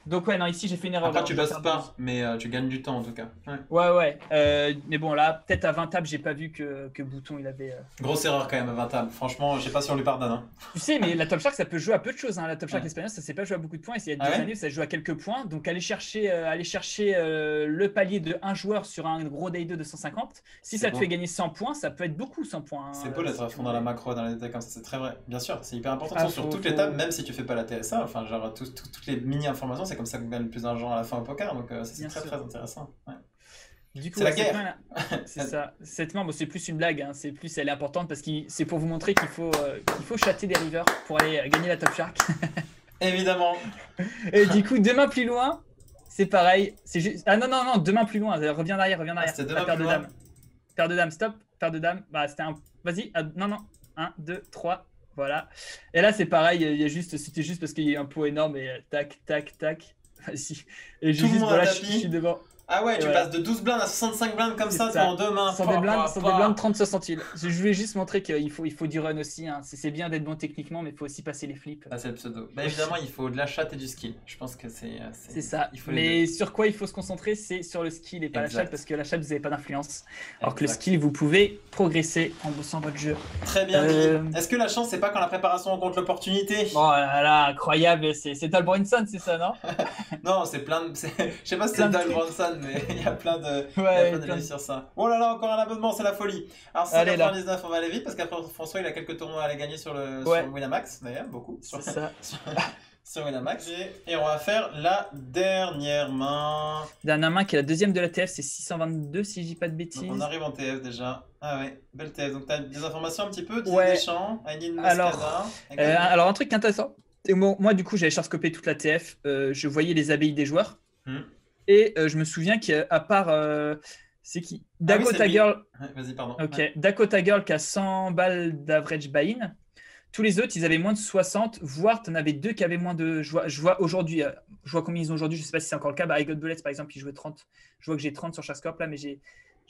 A: Donc ouais, non ici j'ai fait une erreur
B: Après,
A: d'ailleurs,
B: tu
A: je dois
B: bustes
A: faire 12.
B: pas, mais tu gagnes du temps en tout cas. Ouais.
A: Ouais, mais bon là, peut-être à 20 tables, j'ai pas vu que Bouton il avait...
B: Grosse erreur quand même à 20 tables. Franchement, je sais pas si on lui pardonne, hein.
A: Tu sais, mais la Top Shark, ça peut jouer à peu de choses, hein. La Top Shark
B: Ouais.
A: espagnole, ça ne s'est pas joué à beaucoup de points. Et il y a
B: Ah
A: des
B: ouais?
A: années, ça joue à quelques points. Donc, aller chercher le palier de un joueur sur un gros day 2 de 150. Si
B: C'est
A: ça te fait
B: beau.
A: gagner 100 points, ça peut être beaucoup 100 points,
B: C'est
A: hein,
B: beau d'être
A: si
B: à
A: tu
B: fond dans la
A: voulais.
B: macro, dans les détails comme ça, c'est très vrai. Bien sûr, c'est hyper important. De
A: Ah,
B: toute façon, sur toutes les tables,
A: faut...
B: même si tu fais pas la TSA, enfin, genre, toutes les mini-informations, c'est comme ça qu'on gagne le plus d'argent à la fin au poker. Donc, ça, c'est
A: Bien
B: très
A: sûr.
B: très intéressant. Ouais.
A: Du coup,
B: C'est la
A: cette
B: guerre.
A: main, c'est ça. Cette main, bon, c'est plus une blague, hein. C'est plus, elle est importante parce que c'est pour vous montrer qu'il faut chatter des rivers pour aller gagner la Top Shark.
B: Évidemment.
A: Et du coup, deux mains plus loin, c'est pareil. C'est juste... Ah non, deux mains plus loin. Reviens en arrière, reviens en
B: Ah,
A: arrière.
B: c'était deux
A: La
B: mains
A: paire
B: plus
A: de
B: loin.
A: dames. Paire de dames, stop. Paire de dames. Bah, c'était un. Vas-y. Non. 1, 2, 3. Voilà. Et là, c'est pareil. C'était juste parce qu'il y a eu un pot énorme et tac, tac, tac. Vas-y. Et
B: Tout le monde
A: voilà,
B: a
A: je
B: tapis.
A: suis devant.
B: Ah ouais,
A: Et
B: tu
A: voilà.
B: passes de 12 blindes à 65 blindes comme
A: C'est
B: ça,
A: ça.
B: en deux mains.
A: Sans des blindes, 30-60 îles. Je voulais juste montrer qu'il faut du run aussi, hein. C'est bien d'être bon techniquement, mais il faut aussi passer les flips.
B: Ah, c'est le pseudo. Bah, évidemment, il faut de la chatte et du skill. Je pense que
A: C'est ça.
B: Il faut les
A: Mais sur quoi il faut se concentrer, c'est sur le skill et pas la
B: Exact.
A: chatte, parce que la chatte, vous n'avez pas d'influence. Alors que le
B: Exact.
A: skill, vous pouvez progresser en bossant votre jeu.
B: Très bien dit. Est-ce que la chance, c'est pas quand la préparation rencontre l'opportunité?
A: Oh là là, incroyable. C'est Dalbrinson, c'est ça, non?
B: Non, c'est plein de. Je sais pas si c'est
A: Plein de
B: Doug
A: trucs.
B: Bronson, mais il y a plein de. Il y a
A: Ouais,
B: plein
A: plein
B: d'avis
A: de-
B: sur ça. Oh là là, encore un abonnement, c'est la folie. Alors,
A: Allez, là.
B: 699, on va aller vite parce qu'après François, il a quelques tournois à aller gagner sur
A: Ouais.
B: sur Winamax, d'ailleurs, beaucoup.
A: C'est ça.
B: Sur Winamax. Et on va faire la dernière main.
A: Dernière main qui est la deuxième de la TF, c'est 622 si je dis pas de
B: Donc,
A: bêtises.
B: on arrive en TF déjà. Ah ouais, belle TF. Donc, t'as des informations un petit peu? Didier
A: Ouais.
B: Deschamps, Aïdine
A: Alors,
B: Mascada.
A: alors, un truc intéressant. Et moi, du coup, j'avais charscopé toute la TF. Je voyais les abbayes des joueurs.
B: Hmm.
A: Et je me souviens qu'à part. C'est qui? Dakota
B: c'est lui.
A: Girl.
B: Ouais, vas-y, pardon.
A: Ok.
B: Ouais.
A: Dakota Girl qui a 100 balles d'average buy-in. Tous les autres, ils avaient moins de 60, voire tu en avais deux qui avaient moins de. Je vois aujourd'hui, je vois combien ils ont aujourd'hui, je ne sais pas si c'est encore le cas. Bah, I Got Bullets, par exemple, il jouait 30. Je vois que j'ai 30 sur chaque scope là, mais j'ai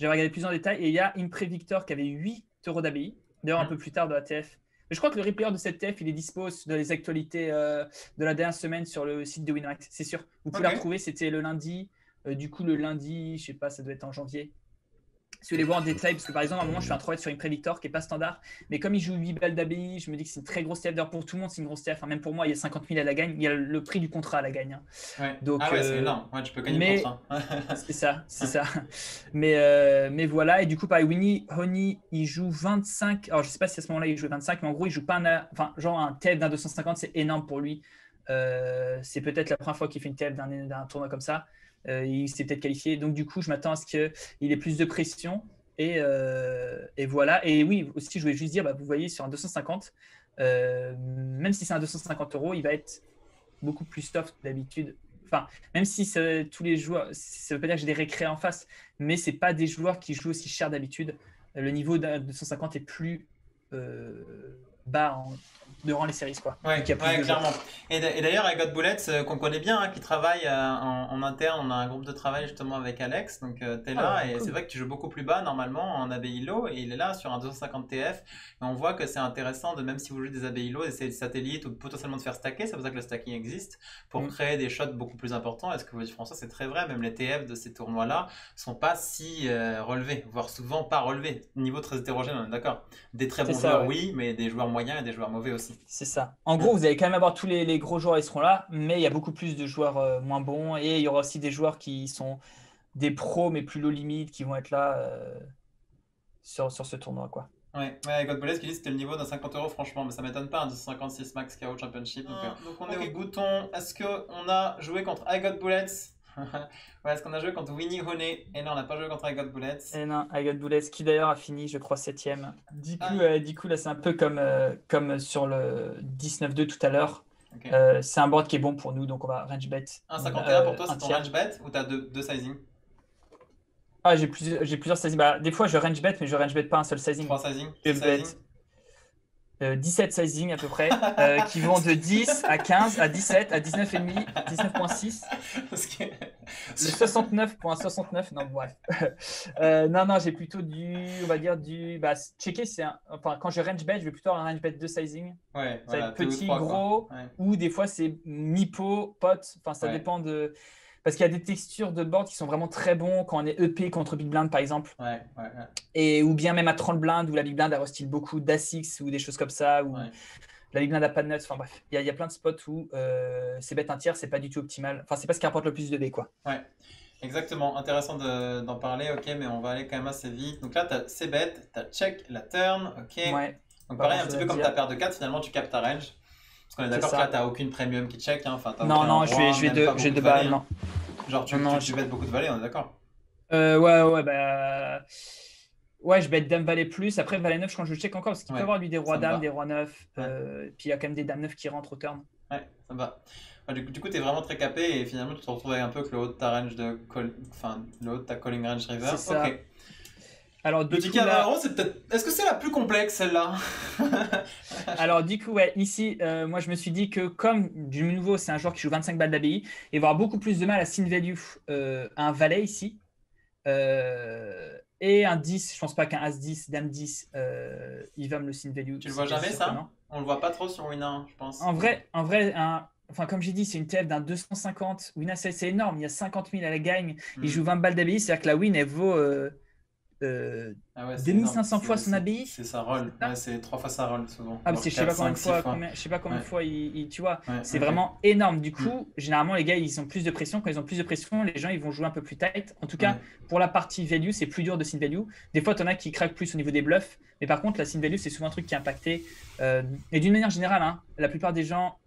A: regardé plus en détail. Et il y a Impre Victor qui avait 8 euros d'ABI, d'ailleurs un peu plus tard de la TF. Mais je crois que le replayer de cette TF, il est dispo dans les actualités de la dernière semaine sur le site de Winamax, c'est sûr. Vous pouvez la retrouver, c'était le lundi. Du coup, le lundi, je sais pas, ça doit être en janvier. Si vous voulez voir en détail, parce que par exemple, à un moment, je fais un 3 sur une Prévictor qui n'est pas standard, mais comme il joue 8 balles d'ABI, je me dis que c'est une très grosse TF. D'ailleurs, pour tout le monde, c'est une grosse TF. Enfin, même pour moi, il y a 50 000 à la gagne. Il y a le prix du contrat à la gagne.
B: Ouais.
A: Donc,
B: ah ouais, c'est énorme. Ouais, tu peux gagner le contrat.
A: C'est ça. Mais voilà. Et du coup, pareil, Winnie, Honey, il joue 25. Alors, je sais pas si à ce moment-là, il joue 25, mais en gros, il joue pas enfin, genre un TF d'un 250, c'est énorme pour lui. C'est peut-être la première fois qu'il fait une TF d'un tournoi comme ça. Il s'est peut-être qualifié. Donc, du coup, je m'attends à ce qu'il ait plus de pression. Et voilà. Et oui, aussi, je voulais juste dire, bah, vous voyez, sur un 250, même si c'est un 250 €, il va être beaucoup plus soft que d'habitude. Enfin, même si tous les joueurs, ça ne veut pas dire que j'ai des récrés en face, mais ce n'est pas des joueurs qui jouent aussi cher d'habitude. le niveau de 250 est plus bas durant les séries, quoi.
B: Ouais,
A: Donc il y a plus de joueurs.
B: clairement. Et d'ailleurs, avec God Bullets, qu'on connaît bien, hein, qui travaille en interne, on a un groupe de travail justement avec Alex, donc t'es
A: Ah,
B: là, et
A: cool.
B: c'est vrai que tu joues beaucoup plus bas normalement en ABI Low, et il est là sur un 250 TF, et on voit que c'est intéressant de, même si vous jouez des ABI Low, d'essayer de satellites ou potentiellement de faire stacker, c'est pour ça que le stacking existe, pour créer des shots beaucoup plus importants, et ce que vous dites François, c'est très vrai, même les TF de ces tournois-là sont pas si relevés, voire souvent pas relevés, niveau très hétérogène, on est d'accord. Des très
A: C'est
B: bons
A: ça,
B: joueurs,
A: ouais.
B: oui, mais des joueurs moyens et des joueurs mauvais aussi.
A: C'est ça. En gros, vous allez quand même avoir tous les gros joueurs, ils seront là, mais il y a beaucoup plus de joueurs moins bons, et il y aura aussi des joueurs qui sont des pros, mais plus low limit, qui vont être là sur ce tournoi, quoi.
B: Ouais, God Bless qui dit que c'était le niveau d'un 50 €, franchement, mais ça m'étonne pas, un 256 Max KO Championship. Donc on est au bouton. Est-ce qu'on a joué contre I Got Bullets? Ouais, est-ce qu'on a joué contre Winnie Honey? Et non, on n'a pas joué contre I Got Bullets.
A: Et non, I Got Bullets, qui d'ailleurs a fini, je crois, 7ème. Du coup là, c'est un peu comme sur le 19-2 tout à l'heure.
B: Ok.
A: C'est un board qui est bon pour nous, donc on va range bet.
B: 1,51 pour toi, c'est ton
A: tiers.
B: range bet ou t'as deux sizing?
A: Ah, j'ai plusieurs sizing. Bah, des fois, je range bet, mais je range bet pas un seul sizing.
B: 3 sizing?
A: Je
B: 6
A: bet
B: sizing?
A: 17 sizing à peu près, qui vont de 10 à 15 à 17 à 19,5, 19,6.
B: Parce que...
A: Le 69,69, non, bref. Non, j'ai plutôt on va dire bah, checker, enfin, quand je range bet, je vais plutôt avoir un range bet de sizing.
B: Ouais,
A: Ça va
B: voilà,
A: être
B: 2 ou
A: petit,
B: 3,
A: gros,
B: quoi. Ouais.
A: ou des fois c'est mi-pot, pot, enfin ça
B: Ouais.
A: dépend de... Parce qu'il y a des textures de board qui sont vraiment très bons quand on est EP contre Big Blind par exemple.
B: Ouais.
A: Et, ou bien même à 30 blindes où la Big Blind a restyle beaucoup d'A6 ou des choses comme ça, ou la Big Blind a pas de nuts, enfin bref. Il y a plein de spots où c'est bet un tiers, c'est pas du tout optimal. Enfin, c'est pas ce qui rapporte le plus de B, quoi.
B: Ouais. Exactement, intéressant d'en parler, ok, mais on va aller quand même assez vite. Donc là, tu as C-bet, tu as check la turn, ok.
A: Ouais.
B: Donc pareil, un petit peu comme ta paire de 4, finalement, tu captes ta range. Parce qu'on est d'accord que là, tu n'as aucune premium qui check. Hein. Enfin,
A: Non, j'ai deux balles, non.
B: Genre, tu bêtes beaucoup de valets, on est d'accord?
A: Ouais, bah... Ouais, je bête dame valet plus. Après, valet 9, je pense que je check encore parce qu'il peut avoir lui des rois dames, des rois 9. Puis il y a quand même des dames 9 qui rentrent au turn.
B: Ouais, ça me va. Du coup, tu es vraiment très capé et finalement, tu te retrouves avec un peu que le haut de ta range le haut de ta calling range river.
A: C'est ça.
B: Ok.
A: Alors,
B: le ticket à 20 €, c'est peut-être. Est-ce que c'est la plus complexe, celle-là?
A: Alors, du coup, ouais, ici, moi, je me suis dit que comme du nouveau, c'est un joueur qui joue 25 balles d'ABI, il va avoir beaucoup plus de mal à sin value un valet ici. Et un 10, je pense pas qu'un As-10, Dame-10, il va me le sin value.
B: Tu le vois jamais, ça? On le voit pas trop sur Winner, je pense.
A: En vrai, enfin, comme j'ai dit, c'est une TF d'un 250. Winner, c'est énorme. Il y a 50 000 à la gagne. Il joue 20 balles d'ABI, c'est-à-dire que la win, elle vaut 2500 fois son ABI.
B: C'est sa roll. Ouais, c'est 3 fois sa roll souvent.
A: Ah, je sais pas combien de fois, tu vois, c'est vraiment énorme. Du coup, généralement, les gars, ils ont plus de pression. Quand ils ont plus de pression, les gens, ils vont jouer un peu plus tight. En tout cas, pour la partie value, c'est plus dur de sin value. Des fois, tu en as qui craquent plus au niveau des bluffs. Mais par contre, la sin value, c'est souvent un truc qui est impacté. Et d'une manière générale, hein, la plupart des gens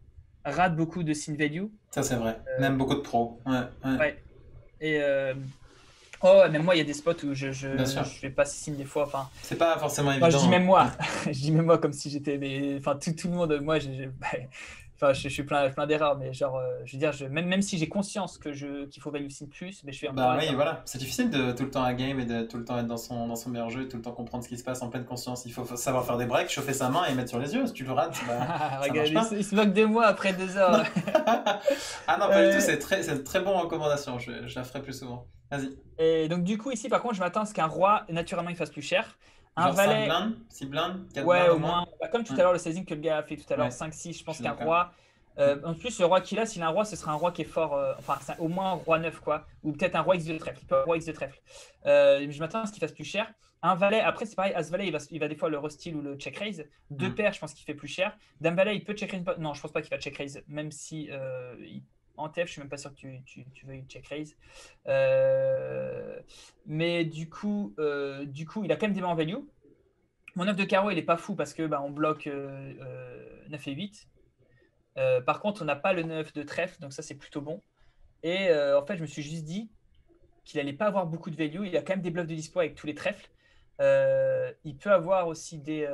A: ratent beaucoup de sin value.
B: Ça, c'est vrai. Même beaucoup de pros.
A: Ouais. Et même moi, il y a des spots où je vais pas signe des fois. Enfin,
B: c'est pas forcément évident.
A: Je dis même moi, je dis même moi comme si j'étais. Enfin, tout le monde, moi, enfin, je suis plein d'erreurs, mais genre, je veux dire, même si j'ai conscience qu'il faut value sin plus, mais je fais un peu.
B: Bah oui, voilà. C'est difficile de tout le temps à game et de tout le temps être dans son meilleur jeu, tout le temps comprendre ce qui se passe en pleine conscience. Il faut savoir faire des breaks, chauffer sa main et mettre sur les yeux. Si tu le rates, bah,
A: regarde,
B: ça marche pas.
A: Il se moque de moi après 2 heures.
B: Ah non, pas du tout. C'est une très bonne recommandation. Je la ferai plus souvent. Vas-y.
A: Et donc du coup ici par contre je m'attends à ce qu'un roi naturellement il fasse plus cher. Un
B: genre
A: valet
B: 5 blindes, 6 blindes, 4
A: ouais
B: blindes
A: au moins. Bah, comme tout à l'heure le sizing que le gars a fait tout à l'heure, 5-6, je pense qu'un roi. En plus le roi qu'il a, s'il a un roi, ce sera un roi qui est fort, enfin c'est au moins un roi 9 quoi, ou peut-être un roi X de trèfle, il peut avoir roi X de trèfle. Je m'attends à ce qu'il fasse plus cher. Un valet, après c'est pareil, As valet il va des fois le restyle ou le check raise. Deux paires je pense qu'il fait plus cher. Dame valet il peut check raise, non je pense pas qu'il va check raise, même si en TF, je suis même pas sûr que tu veuilles check raise. Mais du coup, il a quand même des mains en value. Mon 9 de carreau, il est pas fou parce que on bloque 9 et 8. Par contre, on n'a pas le 9 de trèfle, donc ça, c'est plutôt bon. Et en fait, je me suis juste dit qu'il allait pas avoir beaucoup de value. Il a quand même des bluffs de dispo avec tous les trèfles. Il peut avoir aussi je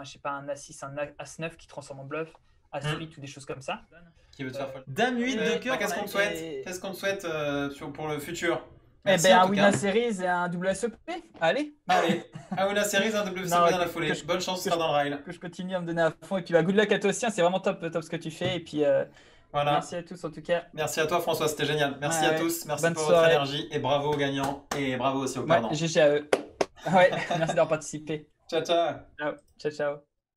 A: sais pas, un As6, un As9 qui transforme en bluff. As8 ou des choses comme ça.
B: Qui veut te faire folle. Dame 8 de cœur, qu'est-ce qu'on te souhaite? Qu'est-ce qu'on te souhaite pour le futur?
A: Eh
B: Merci
A: ben,
B: en
A: un
B: tout
A: Winner
B: cas.
A: Series et un WSOP. Allez,
B: Allez, à vous la série, un WCB
A: non,
B: dans la foulée. Bonne chance, tu
A: que
B: seras
A: je,
B: dans le rail.
A: que je continue à me donner à fond. Et puis, bah, good luck à toi aussi, hein. C'est vraiment top, top ce que tu fais. Et puis, merci
B: Voilà.
A: à tous en tout cas.
B: Merci à toi, François, c'était génial.
A: Ouais,
B: Merci à
A: ouais.
B: tous, merci
A: Bonne
B: pour votre
A: soirée.
B: énergie et bravo aux gagnants et bravo aussi aux
A: Ouais,
B: perdants.
A: GG à eux. Ouais, merci d'avoir participé.
B: Ciao, ciao.
A: Ciao, ciao, ciao.